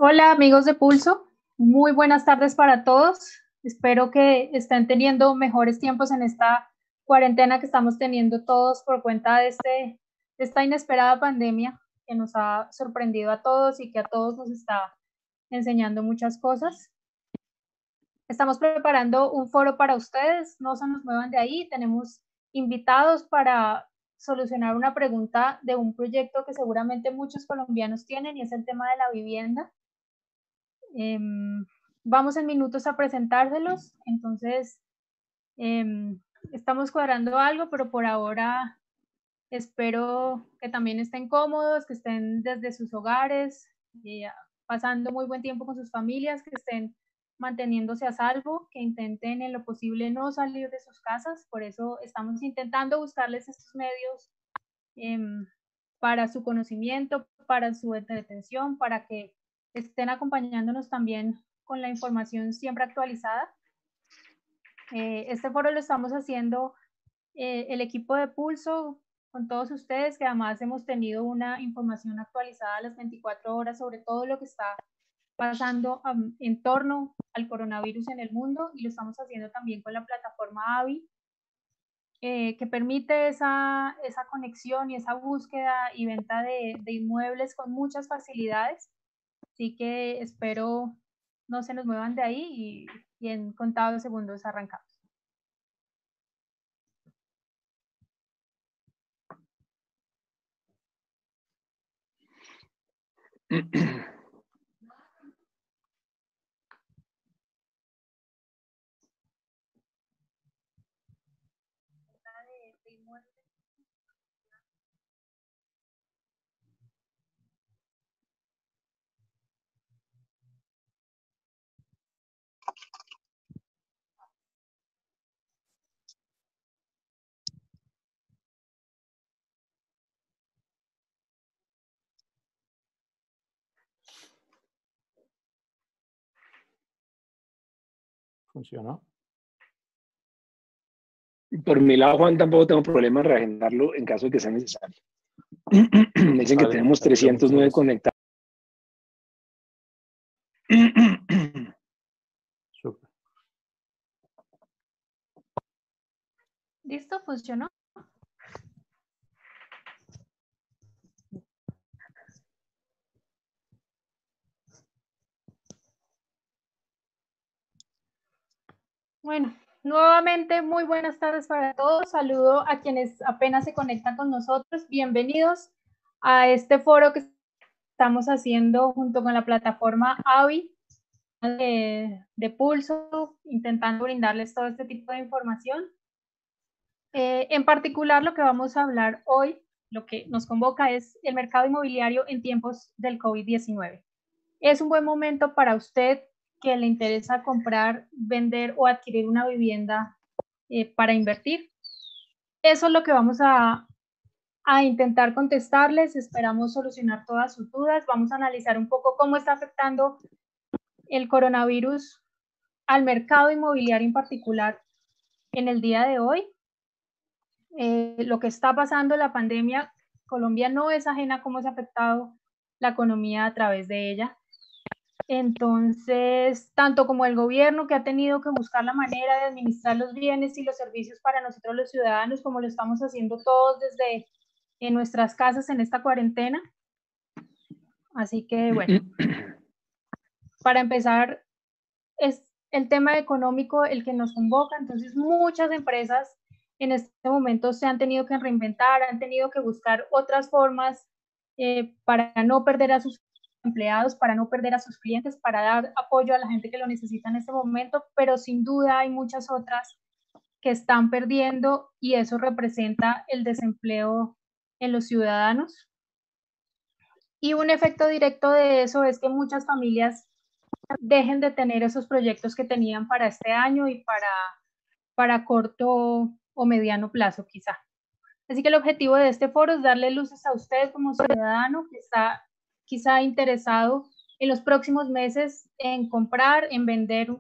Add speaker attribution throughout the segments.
Speaker 1: Hola amigos de Pulso, muy buenas tardes para todos. Espero que estén teniendo mejores tiempos en esta cuarentena que estamos teniendo todos por cuenta de esta inesperada pandemia que nos ha sorprendido a todos y que a todos nos está enseñando muchas cosas. Estamos preparando un foro para ustedes, no se nos muevan de ahí, tenemos invitados para solucionar una pregunta de un proyecto que seguramente muchos colombianos tienen y es el tema de la vivienda. Vamos en minutos a presentárselos, entonces estamos cuadrando algo, pero por ahora espero que también estén cómodos, que estén desde sus hogares, pasando muy buen tiempo con sus familias, que estén manteniéndose a salvo, que intenten en lo posible no salir de sus casas, por eso estamos intentando buscarles estos medios para su conocimiento, para su entretención, para que estén acompañándonos también con la información siempre actualizada. Este foro lo estamos haciendo el equipo de Pulso con todos ustedes, que además hemos tenido una información actualizada a las 24 horas sobre todo lo que está pasando en torno al coronavirus en el mundo, y lo estamos haciendo también con la plataforma AVI, que permite esa conexión y esa búsqueda y venta de inmuebles con muchas facilidades. Así que espero no se nos muevan de ahí y en contados segundos arrancamos.
Speaker 2: ¿Funcionó?
Speaker 3: Por mi lado, Juan, tampoco tengo problema en reagendarlo en caso de que sea necesario. Me dicen que tenemos 309 conectados.
Speaker 2: Súper.
Speaker 1: ¿Listo? ¿Funcionó? Bueno, nuevamente muy buenas tardes para todos. Saludo a quienes apenas se conectan con nosotros. Bienvenidos a este foro que estamos haciendo junto con la plataforma AVI de Pulso, intentando brindarles todo este tipo de información. En particular, lo que vamos a hablar hoy, lo que nos convoca es el mercado inmobiliario en tiempos del COVID-19. Es un buen momento para usted que le interesa comprar, vender o adquirir una vivienda para invertir. Eso es lo que vamos a intentar contestarles. Esperamos solucionar todas sus dudas. Vamos a analizar un poco cómo está afectando el coronavirus al mercado inmobiliario en particular en el día de hoy. Lo que está pasando en la pandemia, Colombia no es ajena a cómo se ha afectado la economía a través de ella. Entonces, tanto como el gobierno, que ha tenido que buscar la manera de administrar los bienes y los servicios para nosotros los ciudadanos, como lo estamos haciendo todos desde en nuestras casas en esta cuarentena. Así que, bueno, para empezar, es el tema económico el que nos convoca. Entonces, muchas empresas en este momento se han tenido que reinventar, han tenido que buscar otras formas para no perder a sus empleados, para no perder a sus clientes, para dar apoyo a la gente que lo necesita en este momento, pero sin duda hay muchas otras que están perdiendo, y eso representa el desempleo en los ciudadanos. Y un efecto directo de eso es que muchas familias dejen de tener esos proyectos que tenían para este año y para corto o mediano plazo quizá. Así que el objetivo de este foro es darle luces a usted como ciudadano que está quizá interesado en los próximos meses en comprar, en vender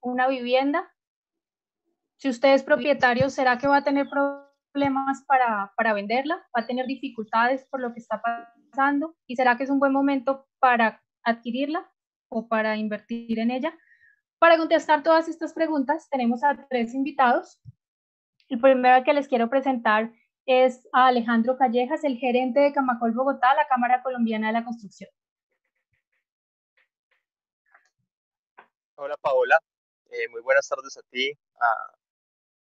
Speaker 1: una vivienda. Si usted es propietario, ¿será que va a tener problemas para venderla? ¿Va a tener dificultades por lo que está pasando? ¿Y será que es un buen momento para adquirirla o para invertir en ella. Para contestar todas estas preguntas tenemos a 3 invitados. El primero que les quiero presentar es a Alejandro Callejas, el gerente de Camacol Bogotá, la Cámara Colombiana de la Construcción.
Speaker 2: Hola Paola, muy buenas tardes a ti,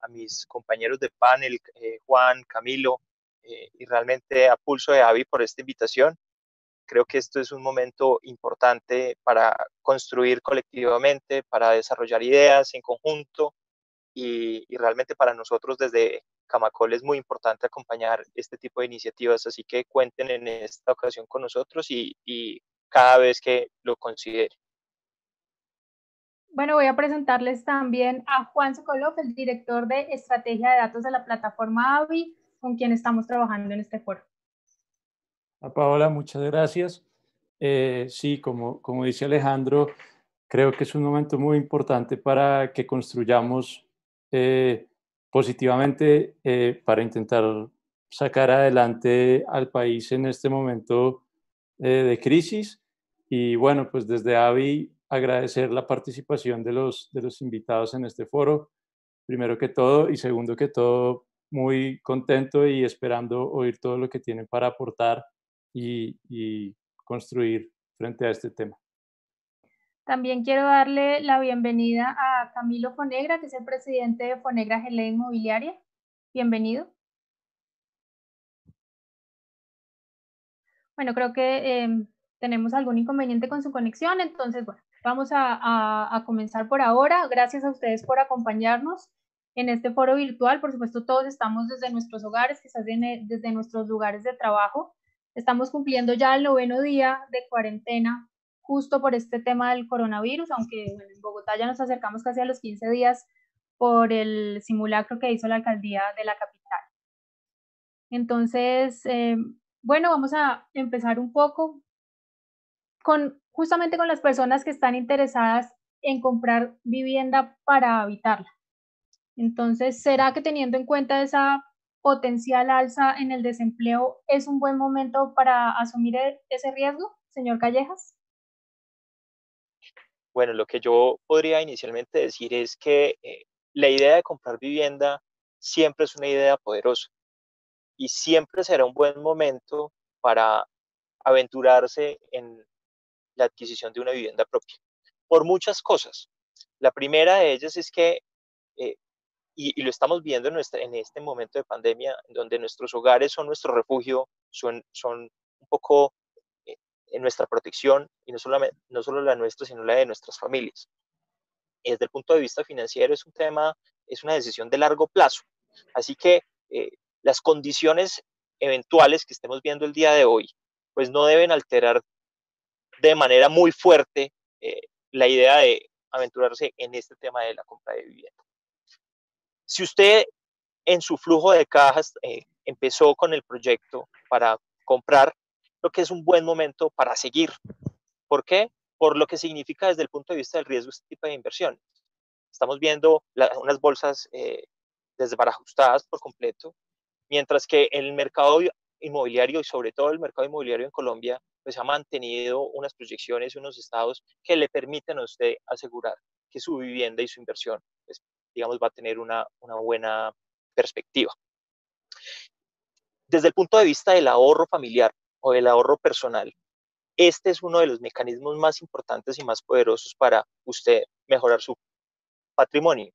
Speaker 2: a mis compañeros de panel, Juan, Camilo, y realmente a Pulso de Avi por esta invitación. Creo que esto es un momento importante para construir colectivamente, para desarrollar ideas en conjunto y realmente para nosotros desde Camacol es muy importante acompañar este tipo de iniciativas, así que cuenten en esta ocasión con nosotros y cada vez que lo consideren.
Speaker 1: Bueno, voy a presentarles también a Juan Sokolov, el director de Estrategia de Datos de la plataforma AVI, con quien estamos trabajando en este foro.
Speaker 4: Paola, muchas gracias. Sí, como dice Alejandro, creo que es un momento muy importante para que construyamos positivamente para intentar sacar adelante al país en este momento de crisis. Y bueno, pues desde AVI agradecer la participación de los invitados en este foro, primero que todo, y segundo que todo, muy contento y esperando oír todo lo que tienen para aportar y construir frente a este tema.
Speaker 1: También quiero darle la bienvenida a Camilo Fonegra, que es el presidente de Fonegra GLE Inmobiliaria. Bienvenido. Bueno, creo que tenemos algún inconveniente con su conexión, entonces, bueno, vamos a comenzar por ahora. Gracias a ustedes por acompañarnos en este foro virtual. Por supuesto, todos estamos desde nuestros hogares, quizás desde nuestros lugares de trabajo. Estamos cumpliendo ya el 9º día de cuarentena justo por este tema del coronavirus, aunque bueno, en Bogotá ya nos acercamos casi a los 15 días por el simulacro que hizo la alcaldía de la capital. Entonces, bueno, vamos a empezar un poco justamente con las personas que están interesadas en comprar vivienda para habitarla. Entonces, ¿será que teniendo en cuenta esa potencial alza en el desempleo es un buen momento para asumir ese riesgo, señor Callejas?
Speaker 2: Bueno, lo que yo podría inicialmente decir es que la idea de comprar vivienda siempre es una idea poderosa y siempre será un buen momento para aventurarse en la adquisición de una vivienda propia, por muchas cosas. La primera de ellas es que, y lo estamos viendo en este momento de pandemia, en donde nuestros hogares son nuestro refugio, son un poco en nuestra protección, y no solo la nuestra, sino la de nuestras familias. Y desde el punto de vista financiero es un tema, es una decisión de largo plazo. Así que las condiciones eventuales que estemos viendo el día de hoy, pues no deben alterar de manera muy fuerte la idea de aventurarse en este tema de la compra de vivienda. Si usted en su flujo de cajas empezó con el proyecto para comprar, creo que es un buen momento para seguir. ¿Por qué? Por lo que significa desde el punto de vista del riesgo este tipo de inversión. Estamos viendo unas bolsas desbarajustadas por completo, mientras que el mercado inmobiliario y sobre todo el mercado inmobiliario en Colombia pues ha mantenido unas proyecciones y unos estados que le permiten a usted asegurar que su vivienda y su inversión pues, digamos va a tener una buena perspectiva. Desde el punto de vista del ahorro familiar o del ahorro personal, este es uno de los mecanismos más importantes y más poderosos para usted mejorar su patrimonio.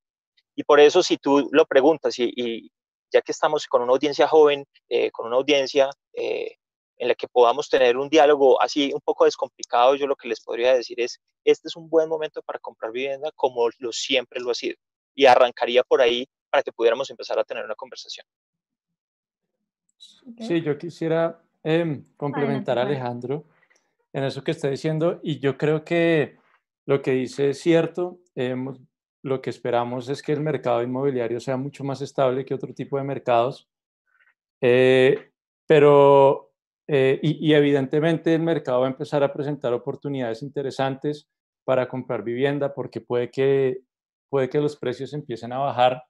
Speaker 2: Y por eso si tú lo preguntas y ya que estamos con una audiencia joven, con una audiencia en la que podamos tener un diálogo así un poco descomplicado, yo lo que les podría decir es, este es un buen momento para comprar vivienda como siempre lo ha sido. Y arrancaría por ahí para que pudiéramos empezar a tener una conversación.
Speaker 4: Okay. Sí, yo quisiera complementar a Alejandro en eso que está diciendo, y yo creo que lo que dice es cierto. Lo que esperamos es que el mercado inmobiliario sea mucho más estable que otro tipo de mercados, pero evidentemente el mercado va a empezar a presentar oportunidades interesantes para comprar vivienda porque puede que los precios empiecen a bajar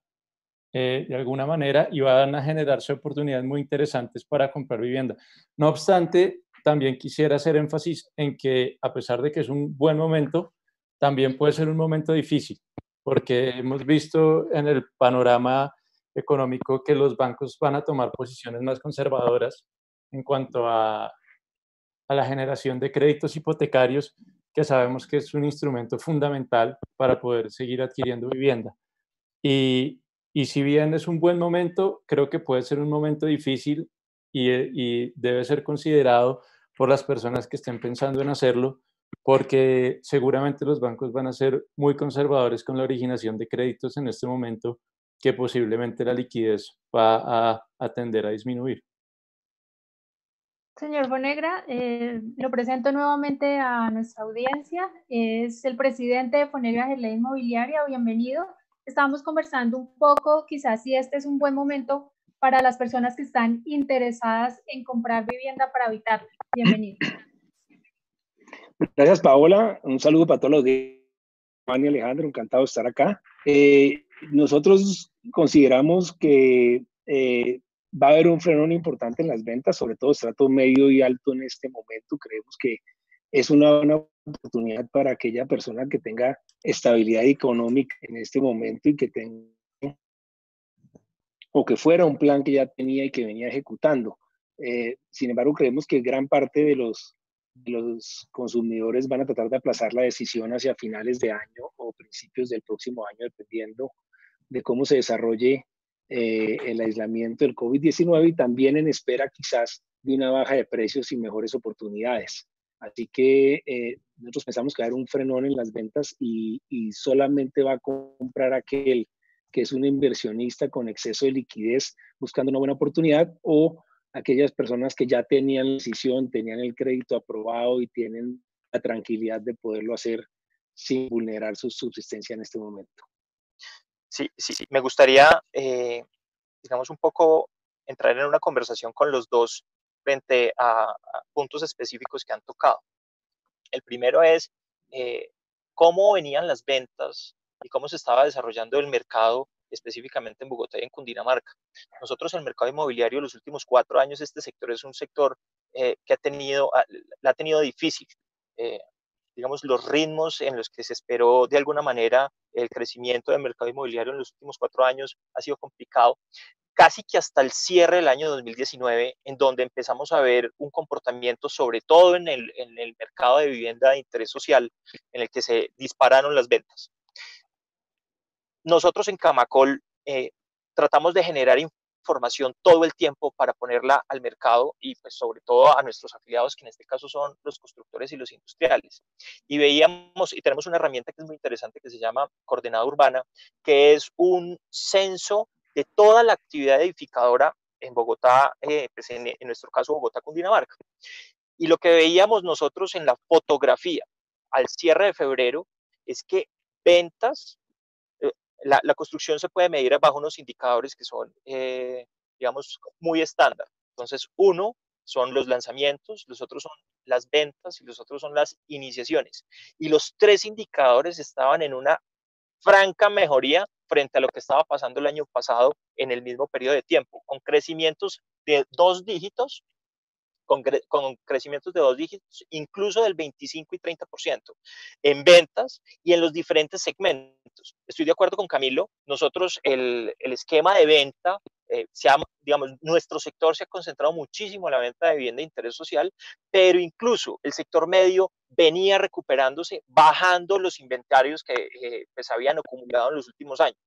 Speaker 4: de alguna manera y van a generarse oportunidades muy interesantes para comprar vivienda. No obstante, también quisiera hacer énfasis en que, a pesar de que es un buen momento, también puede ser un momento difícil, porque hemos visto en el panorama económico que los bancos van a tomar posiciones más conservadoras en cuanto a la generación de créditos hipotecarios, que sabemos que es un instrumento fundamental para poder seguir adquiriendo vivienda. Y si bien es un buen momento, creo que puede ser un momento difícil y debe ser considerado por las personas que estén pensando en hacerlo, porque seguramente los bancos van a ser muy conservadores con la originación de créditos en este momento, que posiblemente la liquidez va a tender a disminuir.
Speaker 1: Señor Fonegra, lo presento nuevamente a nuestra audiencia. Es el presidente de Fonegra Gelé Inmobiliaria. Bienvenido. Estábamos conversando un poco, quizás si este es un buen momento para las personas que están interesadas en comprar vivienda para habitar. Bienvenido.
Speaker 3: Gracias, Paola. Un saludo para todos los días. Juan y Alejandro, encantado de estar acá. Nosotros consideramos que va a haber un frenón importante en las ventas, sobre todo estrato medio y alto en este momento. Creemos que es una buena oportunidad para aquella persona que tenga estabilidad económica en este momento y que tenga, o que fuera un plan que ya tenía y que venía ejecutando. Sin embargo, creemos que gran parte de los consumidores van a tratar de aplazar la decisión hacia finales de año o principios del próximo año, dependiendo de cómo se desarrolle el aislamiento del COVID-19 y también en espera quizás de una baja de precios y mejores oportunidades. Así que nosotros pensamos que va a haber un frenón en las ventas y solamente va a comprar aquel que es un inversionista con exceso de liquidez buscando una buena oportunidad, o aquellas personas que ya tenían la decisión, tenían el crédito aprobado y tienen la tranquilidad de poderlo hacer sin vulnerar su subsistencia en este momento.
Speaker 2: Sí, me gustaría, digamos, un poco entrar en una conversación con los dos frente a puntos específicos que han tocado. El primero es cómo venían las ventas y cómo se estaba desarrollando el mercado específicamente en Bogotá y en Cundinamarca. Nosotros, el mercado inmobiliario, los últimos 4 años, este sector es un sector que la ha tenido difícil. Digamos, los ritmos en los que se esperó de alguna manera el crecimiento del mercado inmobiliario en los últimos 4 años ha sido complicado, casi que hasta el cierre del año 2019, en donde empezamos a ver un comportamiento, sobre todo en el mercado de vivienda de interés social, en el que se dispararon las ventas. Nosotros en Camacol tratamos de generar información todo el tiempo para ponerla al mercado y pues sobre todo a nuestros afiliados, que en este caso son los constructores y los industriales. Y veíamos, y tenemos una herramienta que es muy interesante que se llama Coordenada Urbana, que es un censo de toda la actividad edificadora en Bogotá, pues en nuestro caso Bogotá, Cundinamarca. Y lo que veíamos nosotros en la fotografía al cierre de febrero es que ventas, la construcción se puede medir bajo unos indicadores que son, digamos, muy estándar. Entonces, uno son los lanzamientos, los otros son las ventas y los otros son las iniciaciones. Y los 3 indicadores estaban en una franca mejoría frente a lo que estaba pasando el año pasado en el mismo periodo de tiempo, con crecimientos de 2 dígitos, con crecimientos de 2 dígitos, incluso del 25 y 30% en ventas y en los diferentes segmentos. Estoy de acuerdo con Camilo, nosotros el esquema de venta, digamos, nuestro sector se ha concentrado muchísimo en la venta de vivienda de interés social, pero incluso el sector medio venía recuperándose, bajando los inventarios que pues habían acumulado en los últimos años.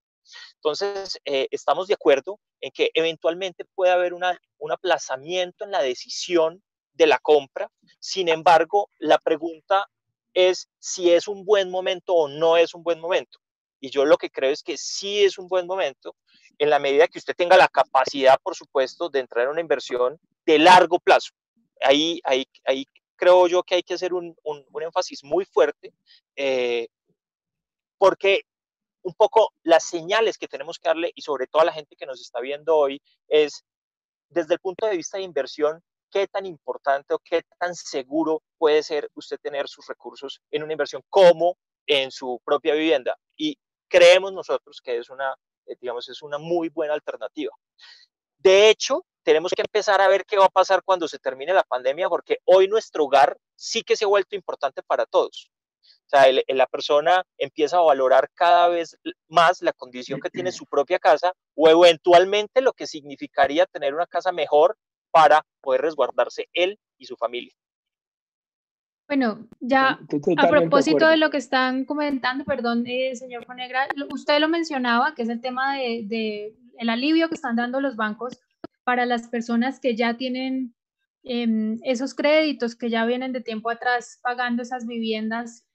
Speaker 2: Entonces, estamos de acuerdo en que eventualmente puede haber un aplazamiento en la decisión de la compra. Sin embargo, la pregunta es si es un buen momento o no es un buen momento. Y yo lo que creo es que sí es un buen momento en la medida que usted tenga la capacidad, por supuesto, de entrar en una inversión de largo plazo. Ahí creo yo que hay que hacer un énfasis muy fuerte, porque un poco las señales que tenemos que darle, y sobre todo a la gente que nos está viendo hoy, es desde el punto de vista de inversión, qué tan importante o qué tan seguro puede ser usted tener sus recursos en una inversión como en su propia vivienda. Y creemos nosotros que es una, digamos, es una muy buena alternativa. De hecho, tenemos que empezar a ver qué va a pasar cuando se termine la pandemia, porque hoy nuestro hogar sí que se ha vuelto importante para todos. O sea, la persona empieza a valorar cada vez más la condición que tiene su propia casa o eventualmente lo que significaría tener una casa mejor para poder resguardarse él y su familia.
Speaker 1: Bueno, ya a propósito de lo que están comentando, perdón, señor Fonegra, usted lo mencionaba, que es el tema de el alivio que están dando los bancos para las personas que ya tienen esos créditos que ya vienen de tiempo atrás pagando esas viviendas.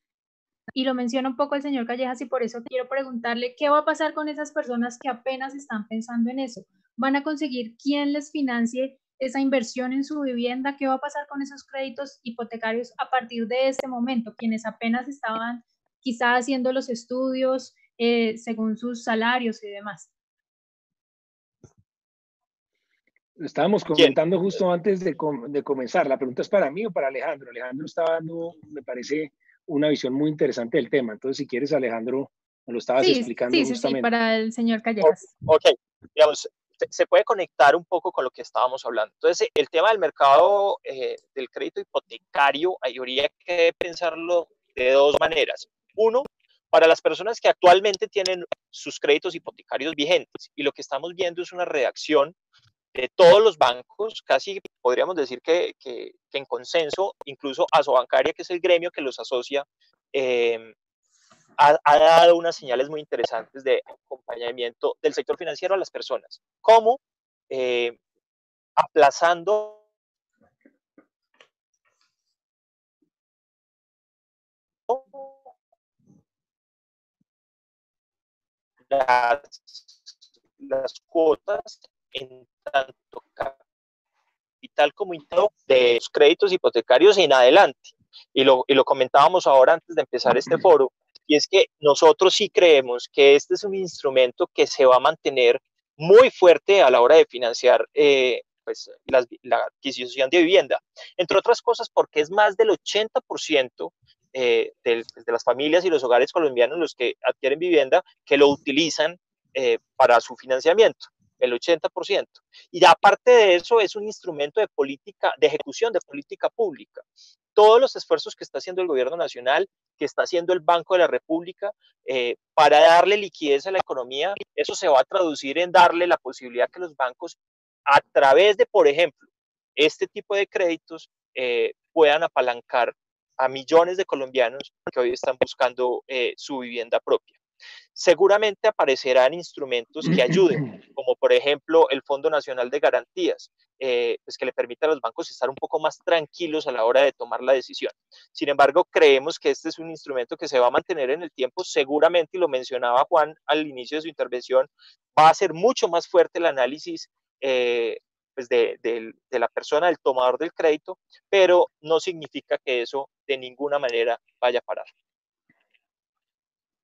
Speaker 1: Y lo menciona un poco el señor Callejas y por eso quiero preguntarle qué va a pasar con esas personas que apenas están pensando en eso. ¿Van a conseguir quién les financie esa inversión en su vivienda? ¿Qué va a pasar con esos créditos hipotecarios a partir de este momento? Quienes apenas estaban quizá haciendo los estudios según sus salarios y demás.
Speaker 3: Estábamos comentando justo antes de comenzar. La pregunta es para mí o para Alejandro. Alejandro estaba dando, me parece, una visión muy interesante del tema. Entonces, si quieres, Alejandro, me lo estabas explicando justamente.
Speaker 1: Sí, para el señor Callejas.
Speaker 2: Ok, digamos, se puede conectar un poco con lo que estábamos hablando. Entonces, el tema del mercado del crédito hipotecario, habría que pensarlo de dos maneras. Uno, para las personas que actualmente tienen sus créditos hipotecarios vigentes, y lo que estamos viendo es una reacción de todos los bancos, casi podríamos decir que en consenso, incluso Asobancaria, que es el gremio que los asocia, ha dado unas señales muy interesantes de acompañamiento del sector financiero a las personas, como aplazando las cuotas en tanto capital como interno de los créditos hipotecarios en adelante. Y lo comentábamos ahora antes de empezar este foro, y es que nosotros sí creemos que este es un instrumento que se va a mantener muy fuerte a la hora de financiar pues, la adquisición de vivienda. Entre otras cosas porque es más del 80% de las familias y los hogares colombianos los que adquieren vivienda que lo utilizan para su financiamiento, el 80%. Y aparte de eso, es un instrumento de política, de ejecución de política pública. Todos los esfuerzos que está haciendo el gobierno nacional, que está haciendo el Banco de la República para darle liquidez a la economía, eso se va a traducir en darle la posibilidad que los bancos, a través de, por ejemplo, este tipo de créditos, puedan apalancar a millones de colombianos que hoy están buscando su vivienda propia. Seguramente aparecerán instrumentos que ayuden, como por ejemplo el Fondo Nacional de Garantías, pues que le permita a los bancos estar un poco más tranquilos a la hora de tomar la decisión. Sin embargo, creemos que este es un instrumento que se va a mantener en el tiempo, seguramente, y lo mencionaba Juan al inicio de su intervención, va a ser mucho más fuerte el análisis pues de la persona, del tomador del crédito, pero no significa que eso de ninguna manera vaya a parar.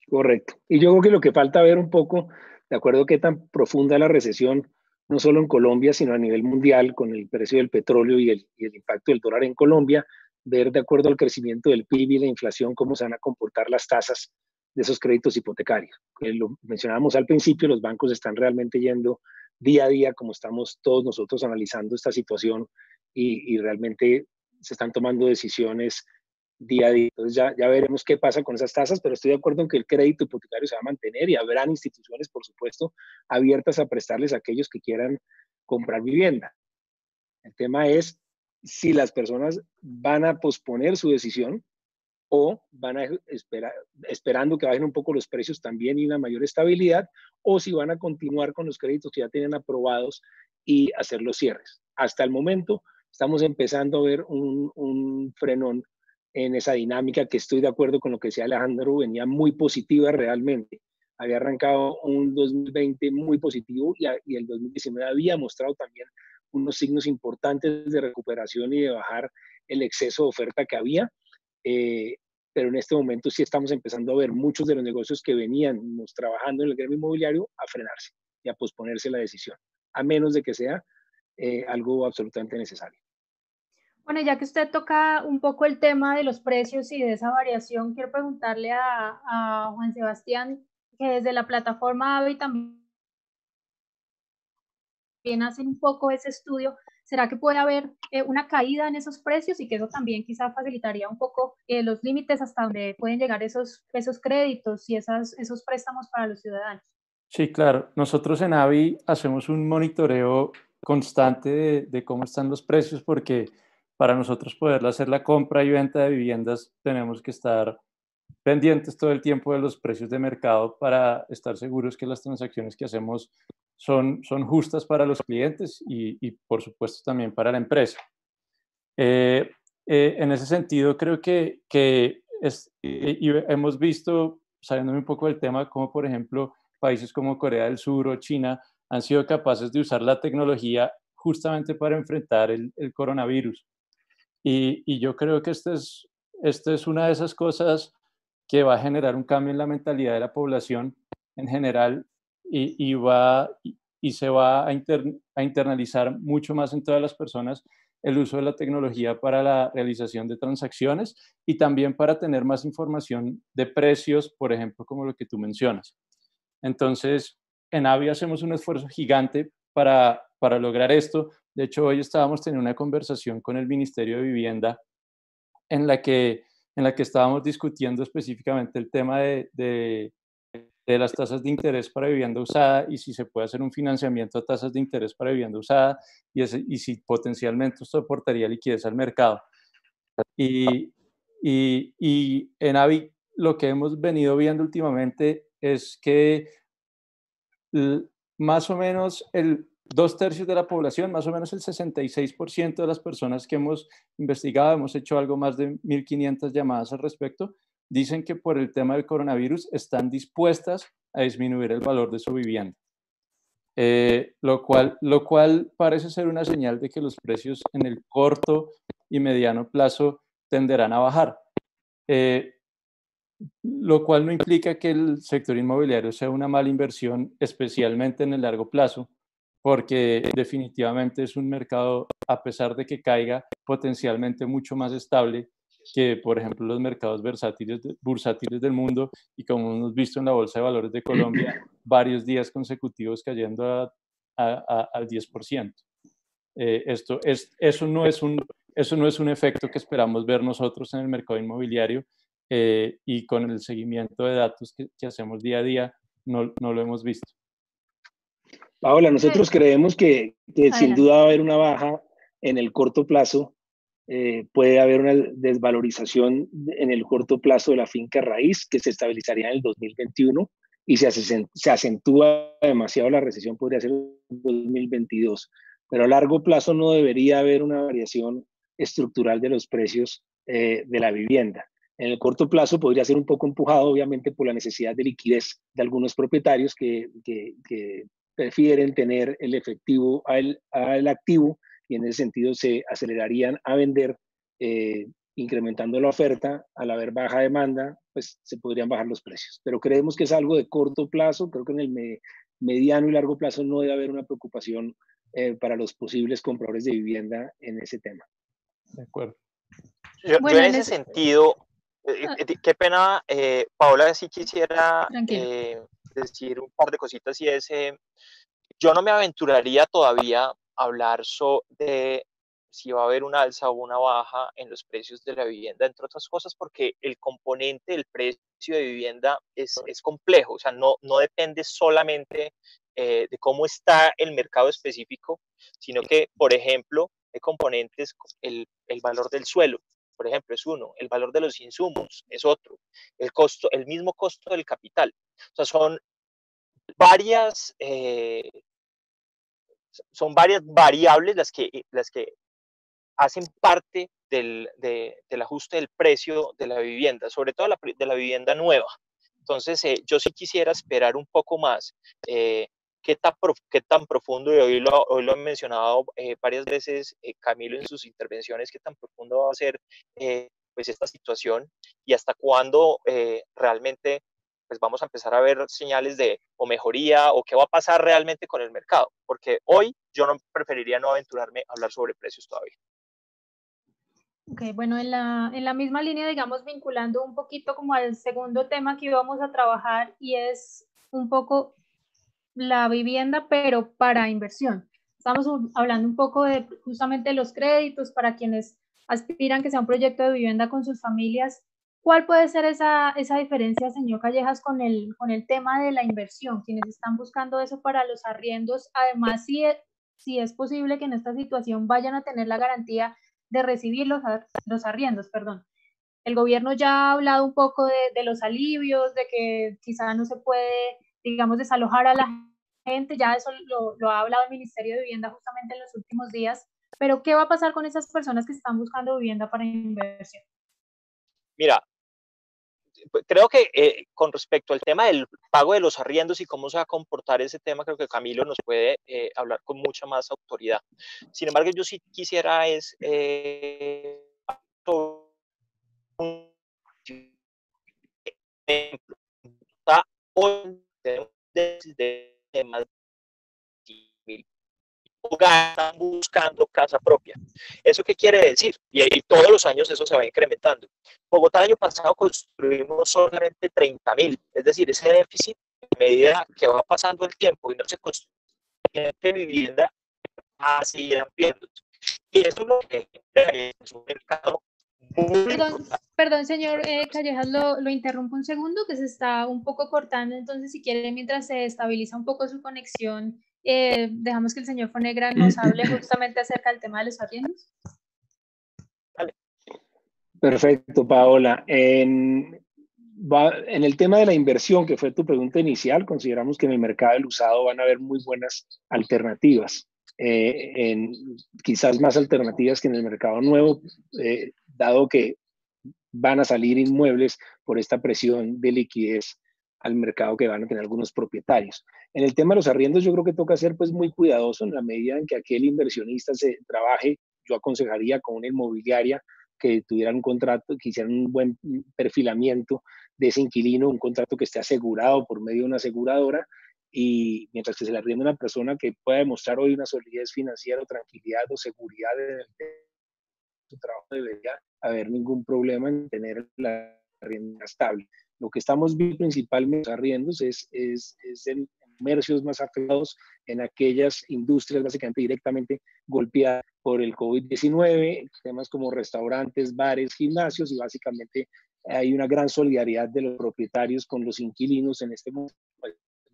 Speaker 3: Correcto. Y yo creo que lo que falta ver un poco, de acuerdo a qué tan profunda la recesión, no solo en Colombia, sino a nivel mundial, con el precio del petróleo y el impacto del dólar en Colombia, ver de acuerdo al crecimiento del PIB y la inflación cómo se van a comportar las tasas de esos créditos hipotecarios. Lo mencionábamos al principio, los bancos están realmente yendo día a día, como estamos todos nosotros analizando esta situación y realmente se están tomando decisiones día a día. Entonces ya veremos qué pasa con esas tasas, pero estoy de acuerdo en que el crédito hipotecario se va a mantener y habrán instituciones, por supuesto, abiertas a prestarles a aquellos que quieran comprar vivienda. El tema es si las personas van a posponer su decisión o van a esperar, esperando que bajen un poco los precios también y una mayor estabilidad, o si van a continuar con los créditos que ya tienen aprobados y hacer los cierres. Hasta el momento estamos empezando a ver un frenón en esa dinámica que estoy de acuerdo con lo que decía Alejandro, venía muy positiva realmente. Había arrancado un 2020 muy positivo y el 2019 había mostrado también unos signos importantes de recuperación y de bajar el exceso de oferta que había. Pero en este momento sí estamos empezando a ver muchos de los negocios que veníamos trabajando en el gremio inmobiliario a frenarse y a posponerse la decisión, a menos de que sea algo absolutamente necesario.
Speaker 1: Bueno, ya que usted toca un poco el tema de los precios y de esa variación, quiero preguntarle a Juan Sebastián, que desde la plataforma AVI también también hacen un poco ese estudio, ¿será que puede haber una caída en esos precios y que eso también quizá facilitaría un poco los límites hasta donde pueden llegar esos créditos y esos préstamos para los ciudadanos?
Speaker 4: Sí, claro. Nosotros en AVI hacemos un monitoreo constante de cómo están los precios, porque para nosotros poder hacer la compra y venta de viviendas tenemos que estar pendientes todo el tiempo de los precios de mercado para estar seguros que las transacciones que hacemos son justas para los clientes y por supuesto también para la empresa. En ese sentido, creo que y hemos visto, saliéndome un poco del tema, como por ejemplo países como Corea del Sur o China han sido capaces de usar la tecnología justamente para enfrentar el coronavirus. Y yo creo que esta es una de esas cosas que va a generar un cambio en la mentalidad de la población en general y se va a internalizar mucho más en todas las personas el uso de la tecnología para la realización de transacciones y también para tener más información de precios, por ejemplo, como lo que tú mencionas. Entonces, en AVI hacemos un esfuerzo gigante para lograr esto. De hecho, hoy estábamos teniendo una conversación con el Ministerio de Vivienda en la que estábamos discutiendo específicamente el tema de las tasas de interés para vivienda usada y si se puede hacer un financiamiento a tasas de interés para vivienda usada y si potencialmente esto aportaría liquidez al mercado. Y en AVI lo que hemos venido viendo últimamente es que más o menos 2/3 de la población, más o menos el 66% de las personas que hemos investigado, hemos hecho algo más de 1.500 llamadas al respecto, dicen que por el tema del coronavirus están dispuestas a disminuir el valor de su vivienda. Lo cual parece ser una señal de que los precios en el corto y mediano plazo tenderán a bajar. Lo cual no implica que el sector inmobiliario sea una mala inversión, especialmente en el largo plazo, porque definitivamente es un mercado, a pesar de que caiga, potencialmente mucho más estable que, por ejemplo, los mercados bursátiles del mundo, y como hemos visto en la Bolsa de Valores de Colombia, varios días consecutivos cayendo al 10%. Eso no es un efecto que esperamos ver nosotros en el mercado inmobiliario, y con el seguimiento de datos que hacemos día a día no lo hemos visto.
Speaker 3: Paola, nosotros creemos que sin duda va a haber una baja en el corto plazo. Puede haber una desvalorización en el corto plazo de la finca raíz que se estabilizaría en el 2021 y se acentúa demasiado la recesión, podría ser en 2022. Pero a largo plazo no debería haber una variación estructural de los precios de la vivienda. En el corto plazo podría ser un poco empujado, obviamente, por la necesidad de liquidez de algunos propietarios que prefieren tener el efectivo al activo y en ese sentido se acelerarían a vender, incrementando la oferta. Al haber baja demanda, pues se podrían bajar los precios. Pero creemos que es algo de corto plazo. Creo que en el mediano y largo plazo no debe haber una preocupación para los posibles compradores de vivienda en ese tema.
Speaker 4: De acuerdo.
Speaker 2: Yo en ese sentido, qué pena, Paola, si quisiera decir un par de cositas, y es, yo no me aventuraría todavía a hablar de si va a haber una alza o una baja en los precios de la vivienda, entre otras cosas porque el componente del precio de vivienda es complejo, o sea, no depende solamente de cómo está el mercado específico, sino que, por ejemplo, hay componentes, el valor del suelo, por ejemplo, es uno, el valor de los insumos es otro, el mismo costo del capital. O sea, son varias variables las que hacen parte del ajuste del precio de la vivienda, sobre todo de la vivienda nueva. Entonces, yo sí quisiera esperar un poco más. Qué tan profundo, y hoy lo he mencionado varias veces Camilo en sus intervenciones, qué tan profundo va a ser pues esta situación y hasta cuándo realmente pues vamos a empezar a ver señales de o mejoría o qué va a pasar realmente con el mercado, porque hoy yo preferiría no aventurarme a hablar sobre precios todavía.
Speaker 1: Ok, bueno, en la misma línea, digamos, vinculando un poquito como al segundo tema que íbamos a trabajar, y es un poco la vivienda, pero para inversión. Estamos hablando un poco de justamente los créditos para quienes aspiran que sea un proyecto de vivienda con sus familias. ¿Cuál puede ser esa diferencia, señor Callejas, con el tema de la inversión? Quienes están buscando eso para los arriendos, además, si es posible que en esta situación vayan a tener la garantía de recibir los arriendos, perdón. El gobierno ya ha hablado un poco de los alivios, de que quizá no se puede, digamos, desalojar a la gente, ya eso lo ha hablado el Ministerio de Vivienda justamente en los últimos días, pero ¿qué va a pasar con esas personas que están buscando vivienda para inversión?
Speaker 2: Mira, creo que con respecto al tema del pago de los arriendos y cómo se va a comportar ese tema, creo que Camilo nos puede hablar con mucha más autoridad. Sin embargo, yo sí quisiera un ejemplo. Hoy tenemos de más de 1,000 hogares están buscando casa propia. ¿Eso qué quiere decir? Y todos los años eso se va incrementando. Bogotá el año pasado construimos solamente 30,000, es decir, ese déficit, a medida que va pasando el tiempo y no se construye vivienda, va a seguir ampliando. Y eso es lo que es un mercado muy
Speaker 1: Perdón, señor Callejas, lo interrumpo un segundo, que se está un poco cortando, entonces si quiere, mientras se estabiliza un poco su conexión, dejamos que el señor Fonegra nos hable justamente acerca del tema de los arriendos.
Speaker 2: Vale.
Speaker 3: Perfecto, Paola. En el tema de la inversión, que fue tu pregunta inicial, consideramos que en el mercado del usado van a haber muy buenas alternativas, quizás más alternativas que en el mercado nuevo, dado que van a salir inmuebles por esta presión de liquidez al mercado que van a tener algunos propietarios. En el tema de los arriendos, yo creo que toca ser pues muy cuidadoso en la medida en que aquel inversionista se trabaje. Yo aconsejaría con una inmobiliaria que tuvieran un contrato, que hicieran un buen perfilamiento de ese inquilino, un contrato que esté asegurado por medio de una aseguradora, y mientras que se le arrienda a una persona que pueda demostrar hoy una solidez financiera o tranquilidad o seguridad en su trabajo, debería haber ningún problema en tener la arrienda estable. Lo que estamos viendo principalmente arriendos es en comercios más afectados, en aquellas industrias básicamente directamente golpeadas por el COVID-19, temas como restaurantes, bares, gimnasios, y básicamente hay una gran solidaridad de los propietarios con los inquilinos en este momento,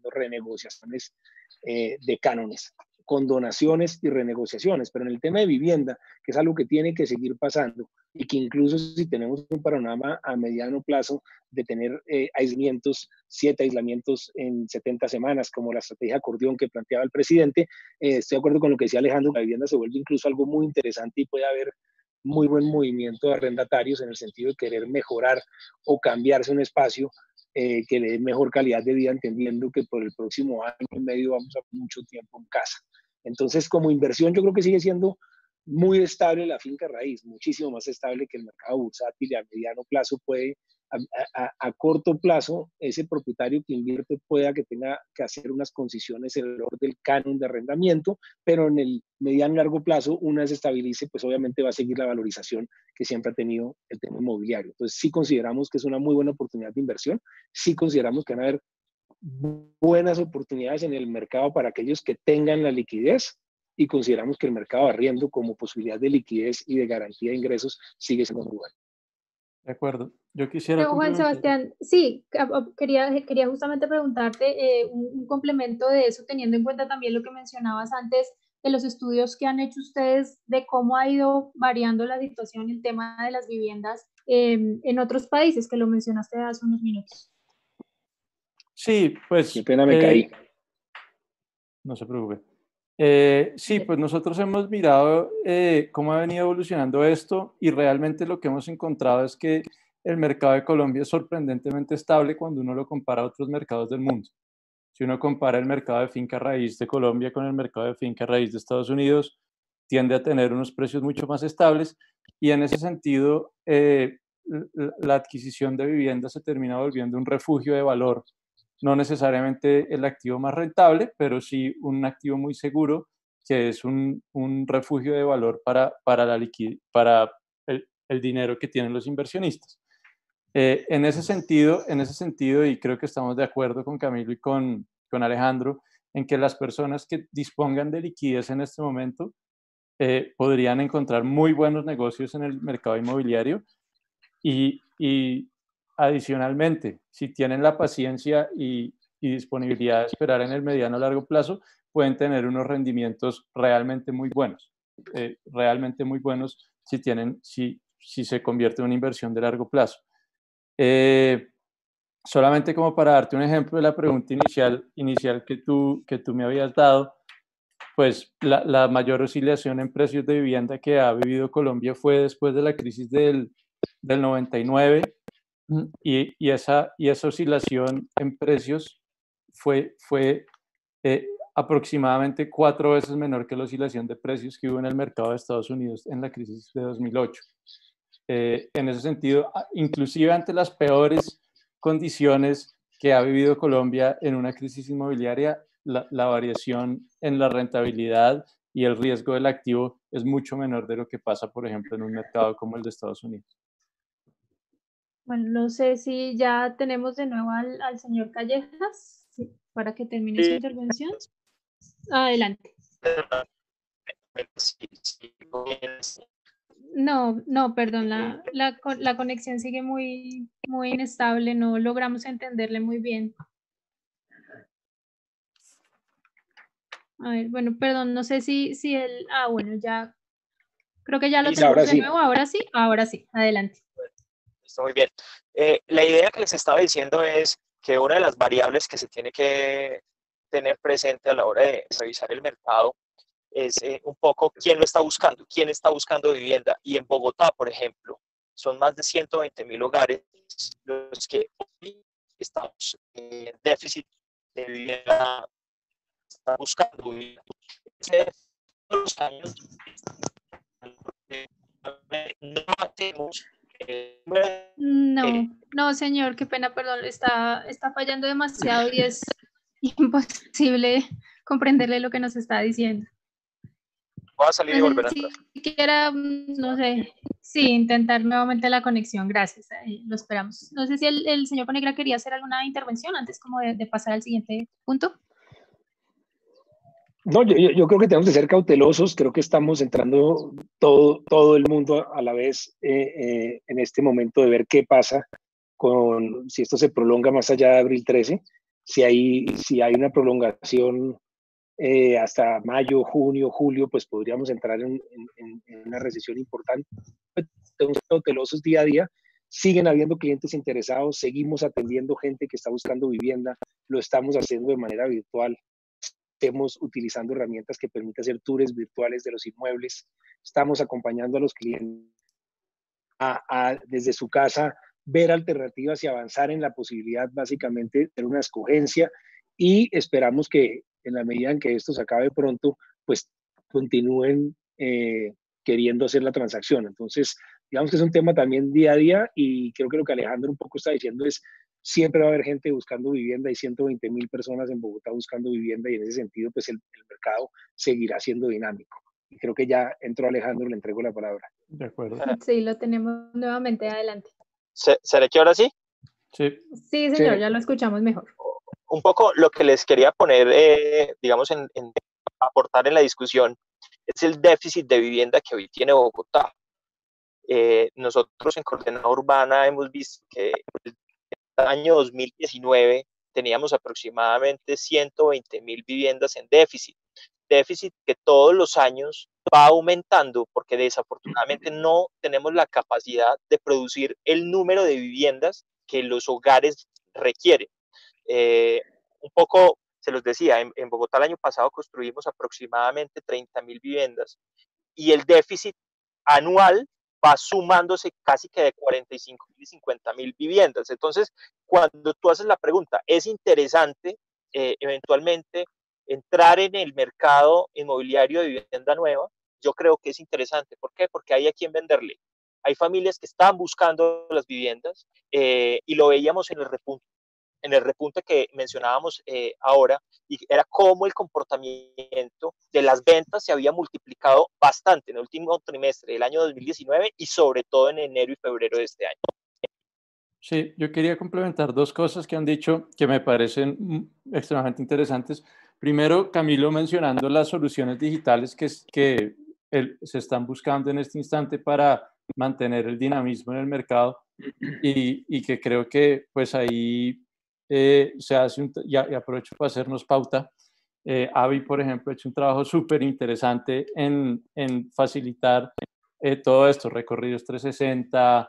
Speaker 3: renegociaciones de cánones, condonaciones y renegociaciones. Pero en el tema de vivienda, que es algo que tiene que seguir pasando, y que incluso si tenemos un panorama a mediano plazo de tener aislamientos, 7 aislamientos en 70 semanas, como la estrategia acordeón que planteaba el presidente, estoy de acuerdo con lo que decía Alejandro, la vivienda se vuelve incluso algo muy interesante y puede haber muy buen movimiento de arrendatarios en el sentido de querer mejorar o cambiarse un espacio que le dé mejor calidad de vida, entendiendo que por el próximo año y medio vamos a mucho tiempo en casa. Entonces, como inversión, yo creo que sigue siendo muy estable la finca raíz, muchísimo más estable que el mercado bursátil, y a mediano plazo puede, a corto plazo, ese propietario que invierte pueda que tenga que hacer unas concesiones alrededor del canon de arrendamiento, pero en el mediano y largo plazo, una vez se estabilice, pues obviamente va a seguir la valorización que siempre ha tenido el tema inmobiliario. Entonces, sí consideramos que es una muy buena oportunidad de inversión, sí consideramos que van a haber buenas oportunidades en el mercado para aquellos que tengan la liquidez, y consideramos que el mercado de arriendo como posibilidad de liquidez y de garantía de ingresos sigue siendo muy bueno.
Speaker 4: De acuerdo. Yo quisiera
Speaker 1: Pero Juan Sebastián, sí, quería justamente preguntarte un complemento de eso, teniendo en cuenta también lo que mencionabas antes de los estudios que han hecho ustedes de cómo ha ido variando la situación, el tema de las viviendas en otros países, que lo mencionaste hace unos minutos.
Speaker 4: Sí, pues...
Speaker 3: Qué pena me caí.
Speaker 4: No se preocupe. Sí, pues nosotros hemos mirado cómo ha venido evolucionando esto, y realmente lo que hemos encontrado es que el mercado de Colombia es sorprendentemente estable cuando uno lo compara a otros mercados del mundo. Si uno compara el mercado de finca raíz de Colombia con el mercado de finca raíz de Estados Unidos, tiende a tener unos precios mucho más estables, y en ese sentido la adquisición de vivienda se termina volviendo un refugio de valor. No necesariamente el activo más rentable, pero sí un activo muy seguro, que es un refugio de valor para el dinero que tienen los inversionistas. En ese sentido, y creo que estamos de acuerdo con Camilo y con Alejandro, en que las personas que dispongan de liquidez en este momento podrían encontrar muy buenos negocios en el mercado inmobiliario y adicionalmente, si tienen la paciencia y disponibilidad de esperar en el mediano o largo plazo, pueden tener unos rendimientos realmente muy buenos si se convierte en una inversión de largo plazo. Solamente como para darte un ejemplo de la pregunta inicial que tú me habías dado, pues la mayor oscilación en precios de vivienda que ha vivido Colombia fue después de la crisis del 99 y esa oscilación en precios fue aproximadamente 4 veces menor que la oscilación de precios que hubo en el mercado de Estados Unidos en la crisis de 2008. En ese sentido, inclusive ante las peores condiciones que ha vivido Colombia en una crisis inmobiliaria, la variación en la rentabilidad y el riesgo del activo es mucho menor de lo que pasa, por ejemplo, en un mercado como el de Estados Unidos.
Speaker 1: Bueno, no sé si ya tenemos de nuevo al señor Callejas, sí, para que termine su intervención. Adelante. No, perdón, la conexión sigue muy inestable, no logramos entenderle muy bien. A ver, bueno, perdón, no sé si él, bueno, ya, creo que ya lo tenemos de nuevo, ahora sí, adelante.
Speaker 2: Está muy bien. La idea que les estaba diciendo es que una de las variables que se tiene que tener presente a la hora de revisar el mercado es un poco quién lo está buscando, quién está buscando vivienda. Y en Bogotá, por ejemplo, son más de 120.000 hogares los que hoy estamos en déficit de vivienda, están buscando vivienda. Los años no hacemos
Speaker 1: no, señor, qué pena, perdón, está fallando demasiado y es imposible comprenderle lo que nos está diciendo.
Speaker 2: Voy a salir y volver a entrar.
Speaker 1: Si siquiera, no sé, sí, intentar nuevamente la conexión, gracias, lo esperamos. No sé si el señor Conegra quería hacer alguna intervención antes como de pasar al siguiente punto.
Speaker 3: No, yo creo que tenemos que ser cautelosos, creo que estamos entrando todo el mundo a la vez en este momento de ver qué pasa si esto se prolonga más allá de abril 13, si hay una prolongación hasta mayo, junio, julio, pues podríamos entrar en una recesión importante. Tenemos que ser cautelosos día a día, siguen habiendo clientes interesados, seguimos atendiendo gente que está buscando vivienda, lo estamos haciendo de manera virtual. Estemos utilizando herramientas que permiten hacer tours virtuales de los inmuebles. Estamos acompañando a los clientes desde su casa, ver alternativas y avanzar en la posibilidad básicamente de tener una escogencia y esperamos que en la medida en que esto se acabe pronto, pues continúen queriendo hacer la transacción. Entonces, digamos que es un tema también día a día y creo que lo que Alejandro un poco está diciendo es siempre va a haber gente buscando vivienda, hay 120.000 personas en Bogotá buscando vivienda y en ese sentido pues el mercado seguirá siendo dinámico. Y creo que ya entró Alejandro, le entrego la palabra.
Speaker 4: De acuerdo.
Speaker 1: Sí, lo tenemos nuevamente, adelante.
Speaker 2: ¿Será que ahora sí?
Speaker 4: Sí.
Speaker 1: Sí, señor, ya lo escuchamos mejor.
Speaker 2: Un poco lo que les quería poner, digamos, aportar en la discusión es el déficit de vivienda que hoy tiene Bogotá. Nosotros en Coordenada Urbana hemos visto que el año 2019 teníamos aproximadamente 120.000 viviendas en déficit que todos los años va aumentando porque desafortunadamente no tenemos la capacidad de producir el número de viviendas que los hogares requieren. Un poco, se los decía, en Bogotá el año pasado construimos aproximadamente 30.000 viviendas y el déficit anual va sumándose casi que de 45.000 y 50.000 viviendas. Entonces, cuando tú haces la pregunta, ¿es interesante eventualmente entrar en el mercado inmobiliario de vivienda nueva? Yo creo que es interesante. ¿Por qué? Porque hay a quien venderle. Hay familias que están buscando las viviendas y lo veíamos en el repunte que mencionábamos ahora, y era cómo el comportamiento de las ventas se había multiplicado bastante en el último trimestre del año 2019 y sobre todo en enero y febrero de este año.
Speaker 4: Sí, yo quería complementar dos cosas que han dicho que me parecen extremadamente interesantes. Primero, Camilo mencionando las soluciones digitales que se están buscando en este instante para mantener el dinamismo en el mercado y que creo que pues ahí se hace, y aprovecho para hacernos pauta, Avi, por ejemplo, ha hecho un trabajo súper interesante en facilitar todo esto, recorridos 360,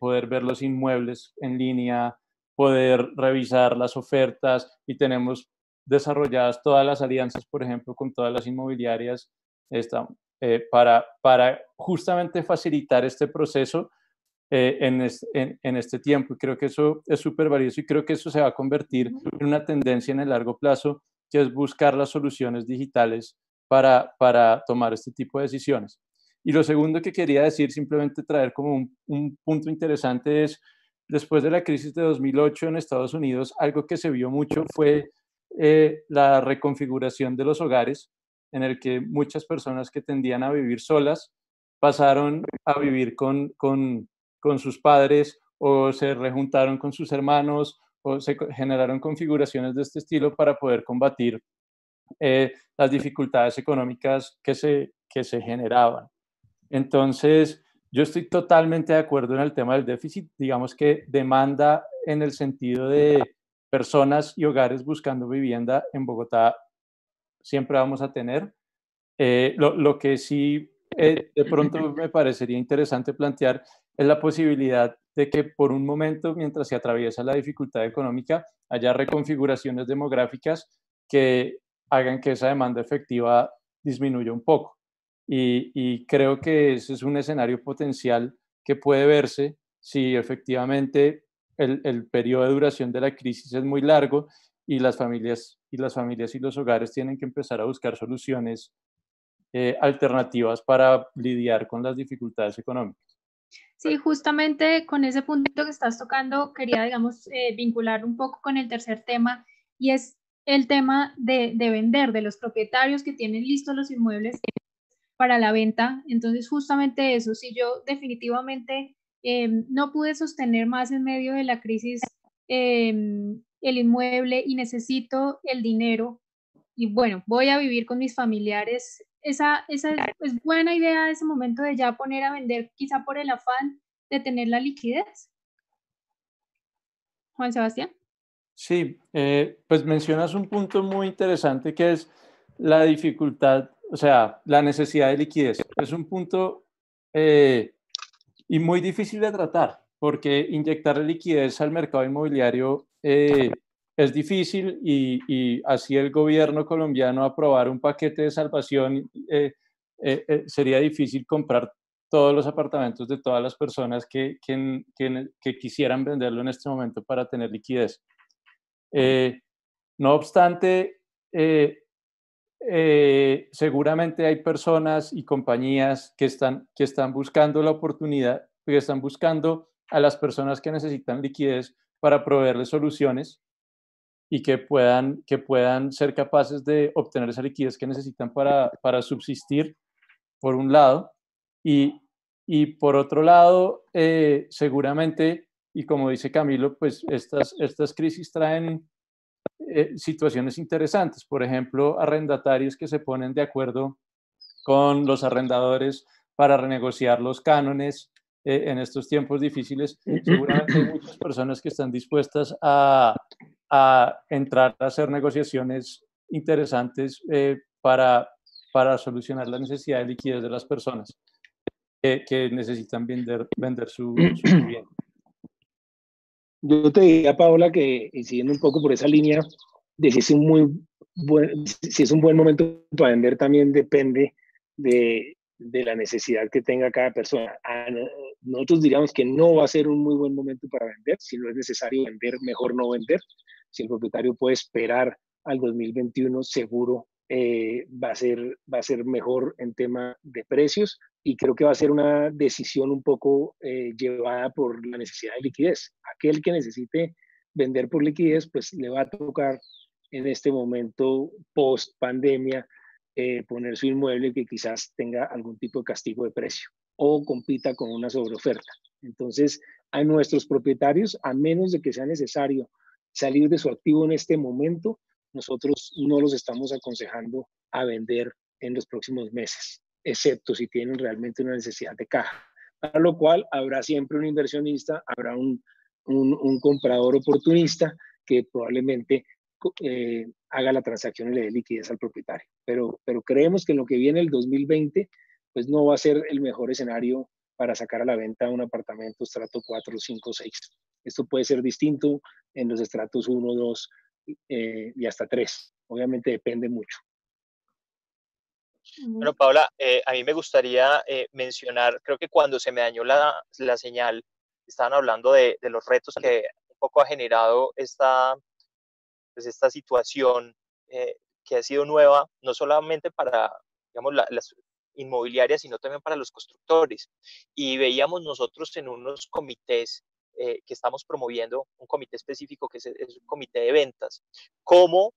Speaker 4: poder ver los inmuebles en línea, poder revisar las ofertas, y tenemos desarrolladas todas las alianzas, por ejemplo, con todas las inmobiliarias para justamente facilitar este proceso en este tiempo. Y creo que eso es súper valioso y creo que eso se va a convertir en una tendencia en el largo plazo, que es buscar las soluciones digitales para tomar este tipo de decisiones. Y lo segundo que quería decir, simplemente traer como un punto interesante, es después de la crisis de 2008 en Estados Unidos, algo que se vio mucho fue la reconfiguración de los hogares, en el que muchas personas que tendían a vivir solas pasaron a vivir con sus padres, o se rejuntaron con sus hermanos, o se generaron configuraciones de este estilo para poder combatir las dificultades económicas que se generaban. Entonces, yo estoy totalmente de acuerdo en el tema del déficit. Digamos que demanda en el sentido de personas y hogares buscando vivienda en Bogotá siempre vamos a tener. Lo que sí de pronto me parecería interesante plantear es la posibilidad de que por un momento, mientras se atraviesa la dificultad económica, haya reconfiguraciones demográficas que hagan que esa demanda efectiva disminuya un poco. Y creo que ese es un escenario potencial que puede verse si efectivamente el periodo de duración de la crisis es muy largo y las familias y los hogares tienen que empezar a buscar soluciones alternativas para lidiar con las dificultades económicas.
Speaker 1: Sí, justamente con ese punto que estás tocando, quería, digamos, vincular un poco con el tercer tema, y es el tema de vender, de los propietarios que tienen listos los inmuebles para la venta. Entonces, justamente eso, si yo definitivamente no pude sostener más en medio de la crisis el inmueble y necesito el dinero, y bueno, voy a vivir con mis familiares, esa es buena idea ese momento de ya poner a vender, quizá por el afán de tener la liquidez. Juan Sebastián.
Speaker 4: Sí, pues mencionas un punto muy interesante, que es la dificultad, o sea, la necesidad de liquidez. Es un punto y muy difícil de tratar, porque inyectar liquidez al mercado inmobiliario es difícil, y así el gobierno colombiano aprobar un paquete de salvación, sería difícil comprar todos los apartamentos de todas las personas que quisieran venderlo en este momento para tener liquidez. No obstante, seguramente hay personas y compañías que están buscando la oportunidad, que están buscando a las personas que necesitan liquidez para proveerles soluciones, y que puedan ser capaces de obtener esa liquidez que necesitan para subsistir, por un lado, y por otro lado, seguramente, y como dice Camilo, pues estas crisis traen situaciones interesantes. Por ejemplo, arrendatarios que se ponen de acuerdo con los arrendadores para renegociar los cánones en estos tiempos difíciles. Seguramente hay muchas personas que están dispuestas a entrar a hacer negociaciones interesantes para solucionar la necesidad de liquidez de las personas que necesitan vender su vivienda.
Speaker 3: Yo te diría, Paola, que siguiendo un poco por esa línea, de si es un buen momento para vender, también depende de la necesidad que tenga cada persona. Nosotros diríamos que no va a ser un muy buen momento para vender. Si no es necesario vender, mejor no vender. Si el propietario puede esperar al 2021, seguro va a ser mejor en tema de precios, y creo que va a ser una decisión un poco llevada por la necesidad de liquidez. Aquel que necesite vender por liquidez, pues le va a tocar en este momento post pandemia poner su inmueble que quizás tenga algún tipo de castigo de precio o compita con una sobreoferta. Entonces, a nuestros propietarios, a menos de que sea necesario salir de su activo en este momento, nosotros no los estamos aconsejando a vender en los próximos meses, excepto si tienen realmente una necesidad de caja, para lo cual habrá siempre un inversionista, habrá un comprador oportunista que probablemente haga la transacción y le dé liquidez al propietario. Pero creemos que en lo que viene el 2020, pues no va a ser el mejor escenario para sacar a la venta un apartamento estrato 4, 5, 6. Esto puede ser distinto en los estratos 1, 2 y hasta 3. Obviamente depende mucho.
Speaker 2: Bueno, Paula, a mí me gustaría mencionar, creo que cuando se me dañó la señal, estaban hablando de los retos que un poco ha generado esta situación que ha sido nueva, no solamente para, digamos, las inmobiliarias, sino también para los constructores. Y veíamos nosotros en unos comités que estamos promoviendo, un comité específico que es un comité de ventas, cómo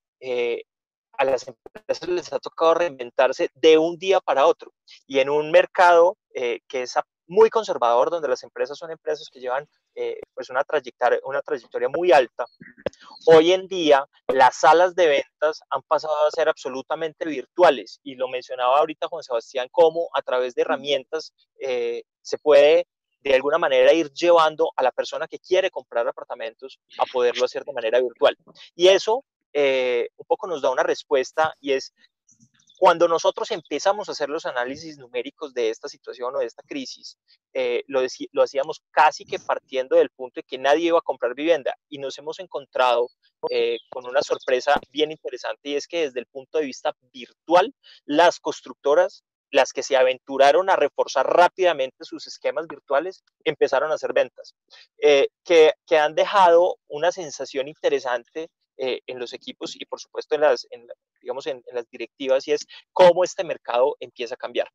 Speaker 2: a las empresas les ha tocado reinventarse de un día para otro. Y en un mercado que es muy conservador, donde las empresas son empresas que llevan pues una trayectoria muy alta, hoy en día las salas de ventas han pasado a ser absolutamente virtuales, y lo mencionaba ahorita Juan Sebastián, cómo a través de herramientas se puede de alguna manera ir llevando a la persona que quiere comprar apartamentos a poderlo hacer de manera virtual. Y eso un poco nos da una respuesta, y es cuando nosotros empezamos a hacer los análisis numéricos de esta situación o de esta crisis, lo hacíamos casi que partiendo del punto de que nadie iba a comprar vivienda, y nos hemos encontrado con una sorpresa bien interesante, y es que desde el punto de vista virtual, las constructoras, las que se aventuraron a reforzar rápidamente sus esquemas virtuales, empezaron a hacer ventas, que han dejado una sensación interesante en los equipos y por supuesto en las directivas, y es cómo este mercado empieza a cambiar.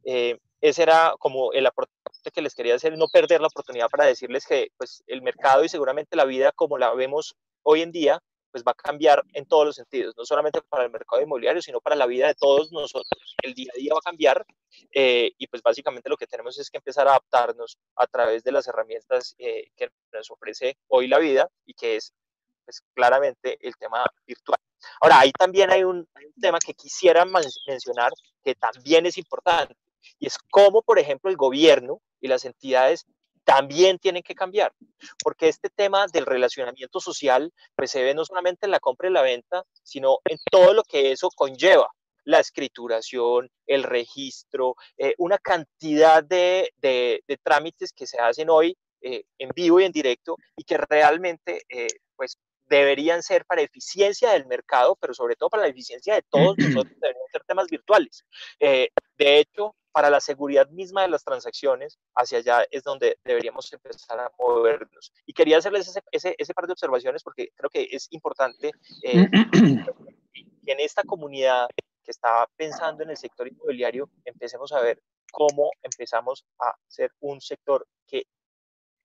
Speaker 2: Ese era como el aporte que les quería hacer, no perder la oportunidad para decirles que pues, el mercado y seguramente la vida como la vemos hoy en día, pues va a cambiar en todos los sentidos, no solamente para el mercado inmobiliario, sino para la vida de todos nosotros. El día a día va a cambiar y pues básicamente lo que tenemos es que empezar a adaptarnos a través de las herramientas que nos ofrece hoy la vida, y que es pues claramente el tema virtual. Ahora, ahí también hay un tema que quisiera mencionar que también es importante, y es cómo, por ejemplo, el gobierno y las entidades también tienen que cambiar, porque este tema del relacionamiento social pues se ve no solamente en la compra y la venta, sino en todo lo que eso conlleva, la escrituración, el registro, una cantidad de trámites que se hacen hoy en vivo y en directo, y que realmente pues deberían ser para eficiencia del mercado, pero sobre todo para la eficiencia de todos nosotros, deberían ser temas virtuales. De hecho, para la seguridad misma de las transacciones, hacia allá es donde deberíamos empezar a movernos. Y quería hacerles ese par de observaciones porque creo que es importante que en esta comunidad que está pensando en el sector inmobiliario empecemos a ver cómo empezamos a ser un sector que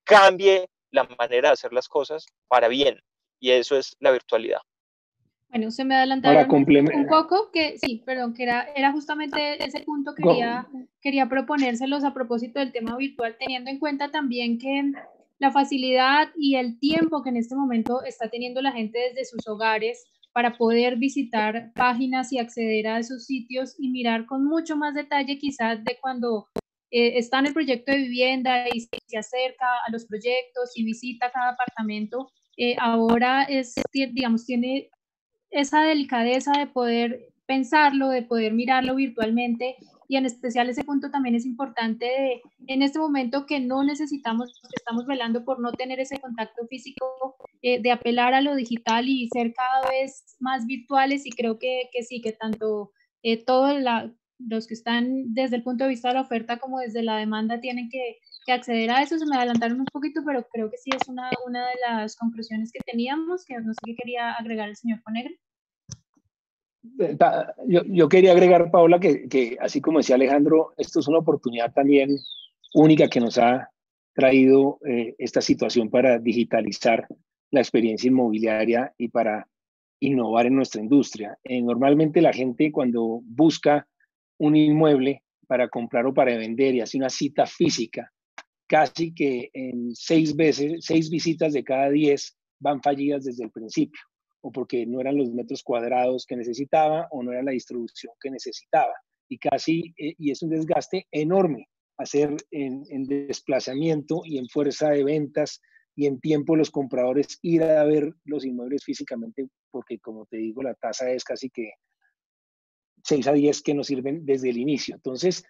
Speaker 2: cambie la manera de hacer las cosas para bien. Y eso es la virtualidad.
Speaker 1: Bueno, se me adelantaron un poco, que sí, perdón, que era justamente ese punto quería proponérselos a propósito del tema virtual, teniendo en cuenta también que la facilidad y el tiempo que en este momento está teniendo la gente desde sus hogares para poder visitar páginas y acceder a esos sitios y mirar con mucho más detalle quizás de cuando está en el proyecto de vivienda y se acerca a los proyectos y visita cada apartamento. Ahora tiene esa delicadeza de poder pensarlo, de poder mirarlo virtualmente, y en especial ese punto también es importante en este momento que no necesitamos, que estamos velando por no tener ese contacto físico, de apelar a lo digital y ser cada vez más virtuales, y creo que sí, que tanto todos los que están desde el punto de vista de la oferta como desde la demanda tienen que acceder a eso. Se me adelantaron un poquito, pero creo que sí es una de las conclusiones que teníamos, que no sé qué quería agregar el señor Conegre.
Speaker 3: Yo quería agregar, Paula, que así como decía Alejandro, esto es una oportunidad también única que nos ha traído esta situación para digitalizar la experiencia inmobiliaria y para innovar en nuestra industria. Normalmente la gente cuando busca un inmueble para comprar o para vender y hace una cita física, casi que en 6 visitas de cada 10 van fallidas desde el principio. o porque no eran los metros cuadrados que necesitaba o no era la distribución que necesitaba. Y y es un desgaste enorme hacer en desplazamiento y en fuerza de ventas y en tiempo los compradores ir a ver los inmuebles físicamente, porque como te digo, la tasa es casi que 6 a 10 que nos sirven desde el inicio. Entonces,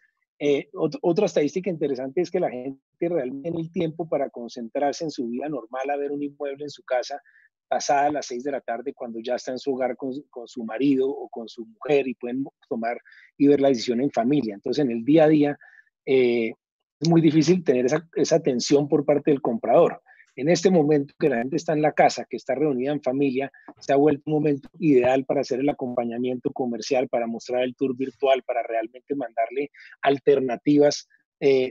Speaker 3: otra estadística interesante es que la gente realmente tiene el tiempo para concentrarse en su vida normal a ver un inmueble en su casa pasada las 6 de la tarde cuando ya está en su hogar con su marido o con su mujer y pueden tomar y ver la decisión en familia. Entonces, en el día a día es muy difícil tener esa atención por parte del comprador. En este momento que la gente está en la casa, que está reunida en familia, se ha vuelto un momento ideal para hacer el acompañamiento comercial, para mostrar el tour virtual, para realmente mandarle alternativas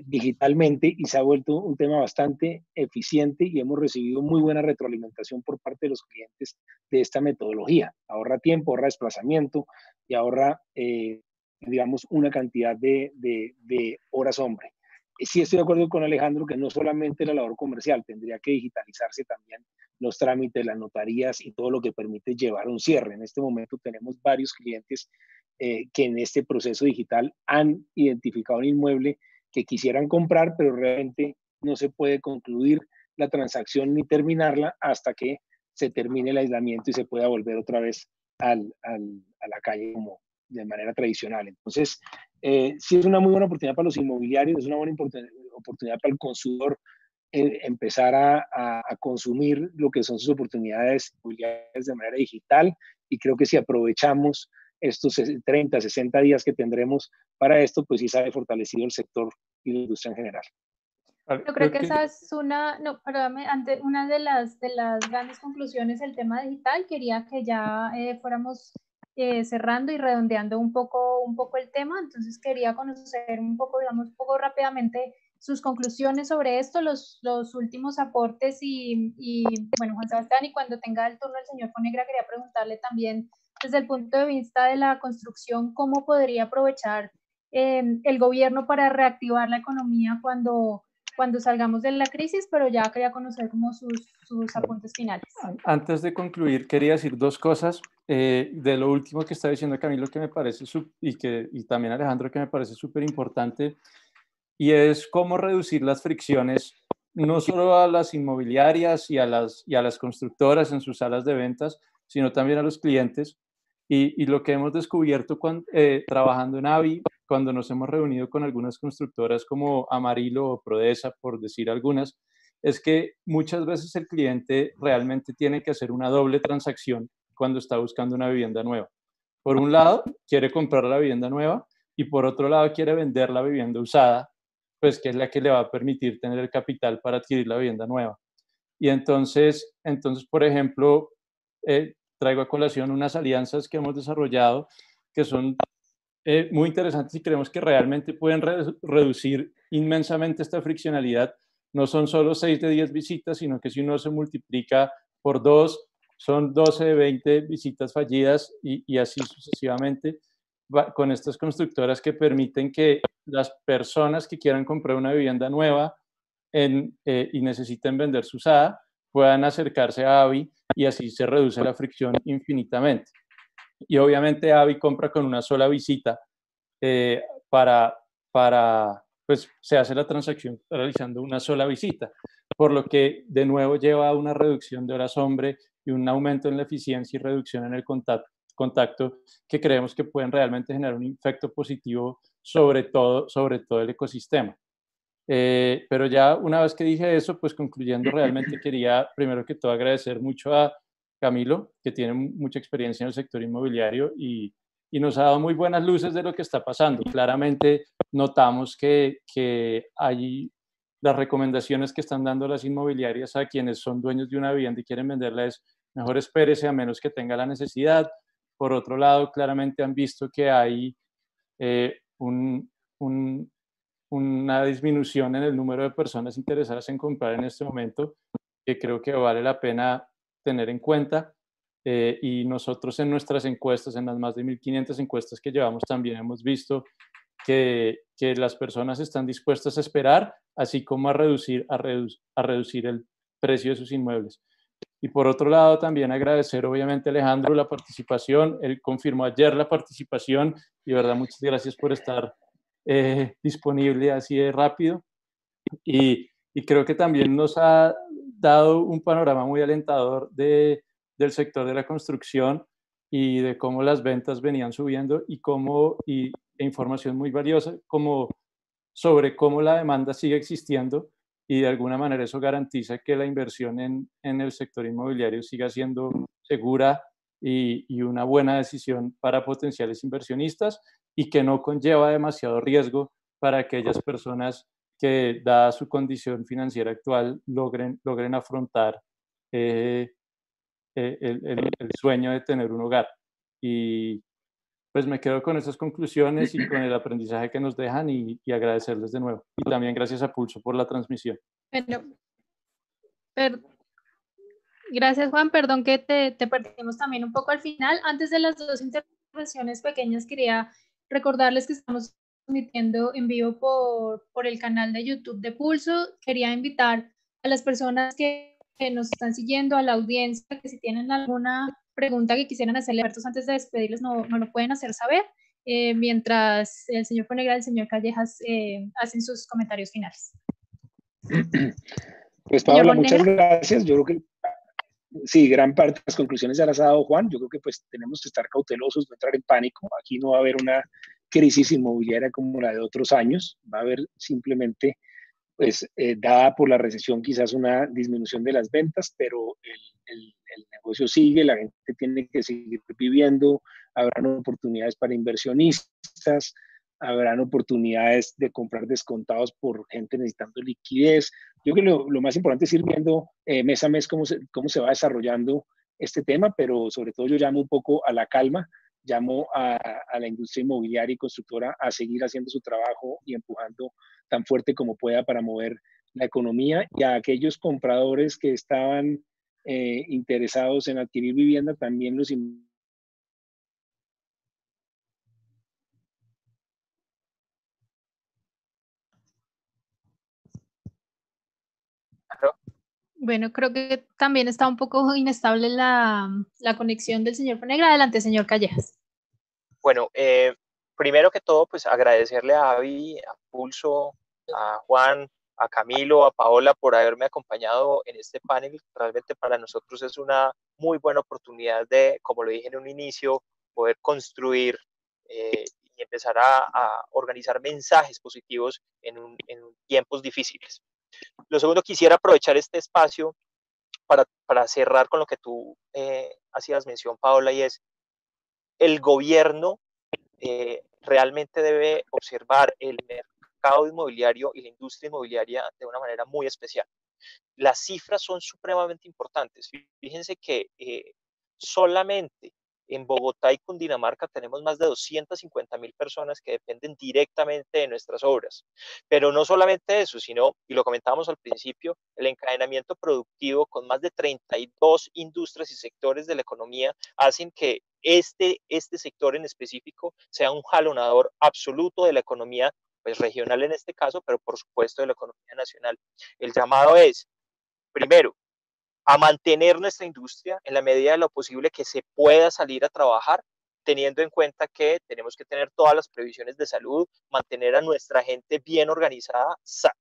Speaker 3: digitalmente, y se ha vuelto un tema bastante eficiente y hemos recibido muy buena retroalimentación por parte de los clientes de esta metodología. Ahorra tiempo, ahorra desplazamiento y ahorra, digamos, una cantidad de horas hombre. Sí estoy de acuerdo con Alejandro que no solamente la labor comercial, tendría que digitalizarse también los trámites, las notarías y todo lo que permite llevar un cierre. En este momento tenemos varios clientes que en este proceso digital han identificado un inmueble que quisieran comprar, pero realmente no se puede concluir la transacción ni terminarla hasta que se termine el aislamiento y se pueda volver otra vez a la calle como de manera tradicional. Entonces, sí es una muy buena oportunidad para los inmobiliarios, es una buena oportunidad para el consumidor empezar a consumir lo que son sus oportunidades inmobiliarias de manera digital, y creo que si aprovechamos estos 30, 60 días que tendremos para esto, pues sí sale fortalecido el sector y la industria en general.
Speaker 1: Yo creo que esa es una de las grandes conclusiones del tema digital. Quería que ya fuéramos cerrando y redondeando un poco el tema. Entonces quería conocer un poco, digamos, un poco rápidamente sus conclusiones sobre esto, los últimos aportes y bueno, Juan Sebastián, y cuando tenga el turno el señor Fonegra, quería preguntarle también desde el punto de vista de la construcción, ¿cómo podría aprovechar el gobierno para reactivar la economía cuando salgamos de la crisis? Pero ya quería conocer como sus apuntes finales.
Speaker 4: Antes de concluir, quería decir dos cosas. De lo último que está diciendo Camilo, que me parece, y también Alejandro, que me parece súper importante, y es cómo reducir las fricciones, no solo a las inmobiliarias y a las constructoras en sus salas de ventas, sino también a los clientes. Y lo que hemos descubierto trabajando en AVI, cuando nos hemos reunido con algunas constructoras como Amarillo o Prodesa, por decir algunas, es que muchas veces el cliente realmente tiene que hacer una doble transacción cuando está buscando una vivienda nueva. Por un lado, quiere comprar la vivienda nueva y por otro lado, quiere vender la vivienda usada, pues que es la que le va a permitir tener el capital para adquirir la vivienda nueva. Y entonces por ejemplo, traigo a colación unas alianzas que hemos desarrollado que son muy interesantes y creemos que realmente pueden reducir inmensamente esta friccionalidad. No son solo 6 de 10 visitas, sino que si uno se multiplica por 2, son 12 de 20 visitas fallidas y así sucesivamente, con estas constructoras que permiten que las personas que quieran comprar una vivienda nueva y necesiten vender su usada puedan acercarse a AVI y así se reduce la fricción infinitamente. Y obviamente AVI compra con una sola visita pues se hace la transacción realizando una sola visita, por lo que de nuevo lleva a una reducción de horas hombre y un aumento en la eficiencia y reducción en el contacto que creemos que pueden realmente generar un efecto positivo sobre todo el ecosistema. Pero ya una vez que dije eso, pues concluyendo, realmente quería primero que todo agradecer mucho a Camilo, que tiene mucha experiencia en el sector inmobiliario y nos ha dado muy buenas luces de lo que está pasando. Claramente notamos que hay las recomendaciones que están dando las inmobiliarias a quienes son dueños de una vivienda y quieren venderla es mejor espérese a menos que tenga la necesidad. Por otro lado, claramente han visto que hay una disminución en el número de personas interesadas en comprar en este momento, que creo que vale la pena tener en cuenta. Y nosotros en nuestras encuestas, en las más de 1.500 encuestas que llevamos, también hemos visto que las personas están dispuestas a esperar, así como a reducir el precio de sus inmuebles. Y por otro lado, también agradecer obviamente a Alejandro la participación. Él confirmó ayer la participación y, verdad, muchas gracias por estar disponible así de rápido. Y creo que también nos ha dado un panorama muy alentador del sector de la construcción y de cómo las ventas venían subiendo e información muy valiosa sobre cómo la demanda sigue existiendo y de alguna manera eso garantiza que la inversión en el sector inmobiliario siga siendo segura y una buena decisión para potenciales inversionistas y que no conlleva demasiado riesgo para aquellas personas que, dada su condición financiera actual, logren afrontar el sueño de tener un hogar. Y pues me quedo con esas conclusiones y con el aprendizaje que nos dejan y agradecerles de nuevo. Y también gracias a Pulso por la transmisión.
Speaker 1: Bueno, gracias, Juan. Perdón que te perdimos también un poco al final. Antes de las dos intervenciones pequeñas, quería recordarles que estamos transmitiendo en vivo por el canal de YouTube de Pulso. Quería invitar a las personas que nos están siguiendo, a la audiencia, que si tienen alguna pregunta que quisieran hacerle antes de despedirlos, no lo pueden hacer saber, mientras el señor Fonegra y el señor Callejas hacen sus comentarios finales.
Speaker 3: Pues Paola, muchas gracias. Yo creo que sí, gran parte de las conclusiones ya las ha dado Juan. Yo creo que pues tenemos que estar cautelosos, no entrar en pánico. Aquí no va a haber una crisis inmobiliaria como la de otros años. Va a haber simplemente, pues, dada por la recesión, quizás una disminución de las ventas, pero el negocio sigue, la gente tiene que seguir viviendo, habrán oportunidades para inversionistas, habrán oportunidades de comprar descontados por gente necesitando liquidez. Yo creo que lo más importante es ir viendo mes a mes cómo se va desarrollando este tema, pero sobre todo yo llamo un poco a la calma, llamo a la industria inmobiliaria y constructora a seguir haciendo su trabajo y empujando tan fuerte como pueda para mover la economía, y a aquellos compradores que estaban interesados en adquirir vivienda también los
Speaker 1: Bueno, creo que también está un poco inestable la conexión del señor Fonegra. Adelante, señor Callejas.
Speaker 2: Bueno, primero que todo, pues agradecerle a Avi, a Pulso, a Juan, a Camilo, a Paola por haberme acompañado en este panel. Realmente para nosotros es una muy buena oportunidad de, como lo dije en un inicio, poder construir y empezar a organizar mensajes positivos en tiempos difíciles. Lo segundo, quisiera aprovechar este espacio para cerrar con lo que tú hacías mención, Paola, y es el gobierno realmente debe observar el mercado inmobiliario y la industria inmobiliaria de una manera muy especial. Las cifras son supremamente importantes. Fíjense que solamente en Bogotá y Cundinamarca tenemos más de 250.000 personas que dependen directamente de nuestras obras. Pero no solamente eso, sino, y lo comentábamos al principio, el encadenamiento productivo con más de 32 industrias y sectores de la economía hacen que este sector en específico sea un jalonador absoluto de la economía, pues regional en este caso, pero por supuesto de la economía nacional. El llamado es, primero, a mantener nuestra industria en la medida de lo posible que se pueda salir a trabajar, teniendo en cuenta que tenemos que tener todas las previsiones de salud, mantener a nuestra gente bien organizada,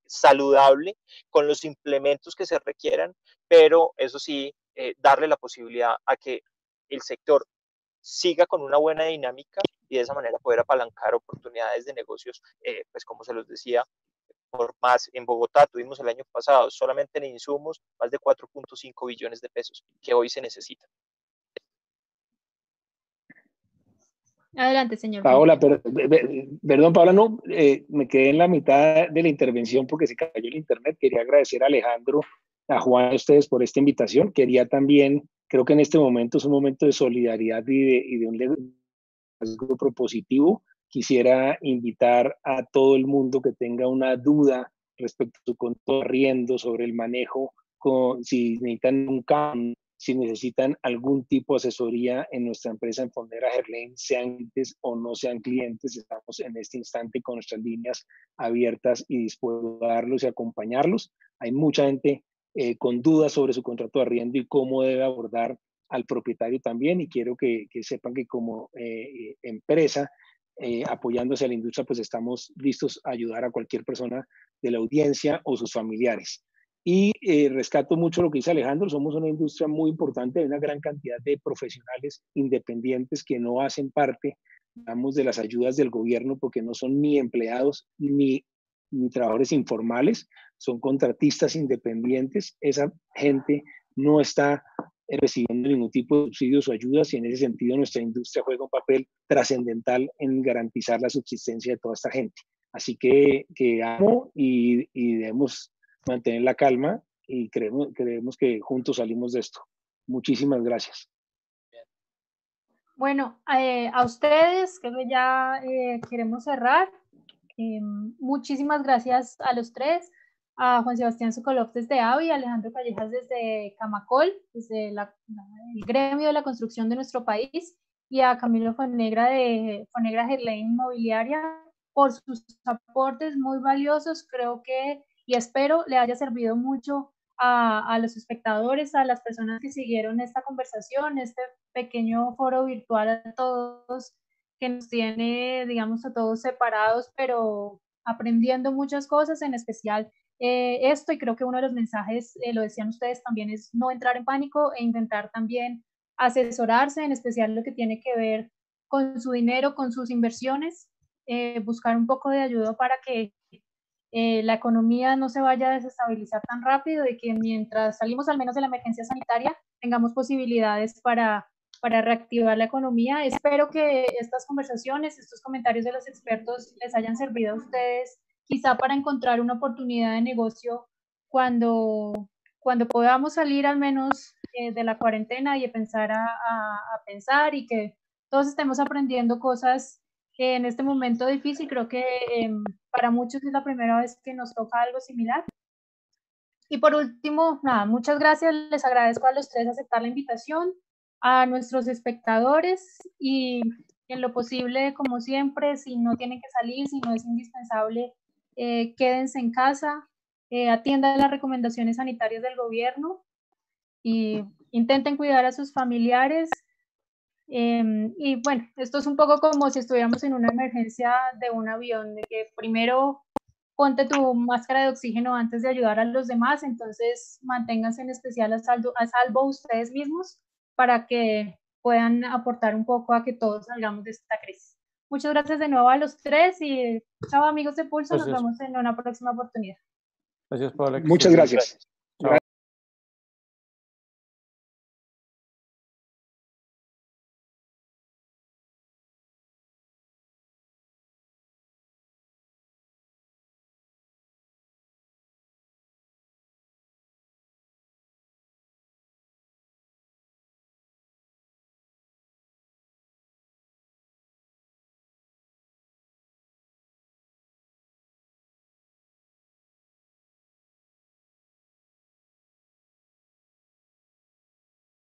Speaker 2: saludable, con los implementos que se requieran, pero eso sí, darle la posibilidad a que el sector siga con una buena dinámica y de esa manera poder apalancar oportunidades de negocios, pues como se los decía, por más. En Bogotá tuvimos el año pasado solamente en insumos más de 4.5 billones de pesos que hoy se necesitan.
Speaker 1: Adelante, señor.
Speaker 3: Paola, perdón, Paola, no, me quedé en la mitad de la intervención porque se cayó el internet. Quería agradecer a Alejandro, a Juan, a ustedes por esta invitación. Quería también, creo que en este momento es un momento de solidaridad y de un liderazgo propositivo. Quisiera invitar a todo el mundo que tenga una duda respecto a su control de arriendo, sobre el manejo, si necesitan un cambio, si necesitan algún tipo de asesoría en nuestra empresa en Fondera Gerlain, sean clientes o no sean clientes, estamos en este instante con nuestras líneas abiertas y dispuestos a darlos y acompañarlos. Hay mucha gente con dudas sobre su contrato de arriendo y cómo debe abordar al propietario también. Y quiero que sepan que como empresa, apoyándose a la industria, pues estamos listos a ayudar a cualquier persona de la audiencia o sus familiares. Y rescato mucho lo que dice Alejandro, somos una industria muy importante, hay una gran cantidad de profesionales independientes que no hacen parte, digamos, de las ayudas del gobierno porque no son ni empleados ni trabajadores informales, son contratistas independientes. Esa gente no está recibiendo ningún tipo de subsidios o ayudas y en ese sentido nuestra industria juega un papel trascendental en garantizar la subsistencia de toda esta gente. Así que amo y debemos mantener la calma y creemos que juntos salimos de esto. Muchísimas gracias.
Speaker 1: Bueno, a ustedes, que ya queremos cerrar. Muchísimas gracias a los tres, a Juan Sebastián Sokolov desde AVI, a Alejandro Callejas desde Camacol, desde el gremio de la construcción de nuestro país, y a Camilo Fonegra de Fonegra Gerlain Inmobiliaria por sus aportes muy valiosos. Creo que y espero le haya servido mucho a los espectadores, a las personas que siguieron esta conversación, este pequeño foro virtual, a todos, que nos tiene, digamos, a todos separados, pero aprendiendo muchas cosas, en especial esto, y creo que uno de los mensajes, lo decían ustedes también, es no entrar en pánico e intentar también asesorarse, en especial lo que tiene que ver con su dinero, con sus inversiones, buscar un poco de ayuda para que la economía no se vaya a desestabilizar tan rápido y que mientras salimos al menos de la emergencia sanitaria tengamos posibilidades para reactivar la economía. Espero que estas conversaciones, estos comentarios de los expertos les hayan servido a ustedes quizá para encontrar una oportunidad de negocio cuando podamos salir al menos de la cuarentena y empezar a pensar, y que todos estemos aprendiendo cosas en este momento difícil. Creo que para muchos es la primera vez que nos toca algo similar. Y por último, nada, muchas gracias, les agradezco a los tres aceptar la invitación, a nuestros espectadores, y en lo posible, como siempre, si no tienen que salir, si no es indispensable, quédense en casa, atiendan las recomendaciones sanitarias del gobierno y intenten cuidar a sus familiares. Y bueno, esto es un poco como si estuviéramos en una emergencia de un avión, de que primero ponte tu máscara de oxígeno antes de ayudar a los demás, entonces manténganse en especial a salvo ustedes mismos para que puedan aportar un poco a que todos salgamos de esta crisis. Muchas gracias de nuevo a los tres y chao amigos de Pulso, nos vemos en una próxima oportunidad.
Speaker 4: Gracias, Paola.
Speaker 3: Muchas gracias.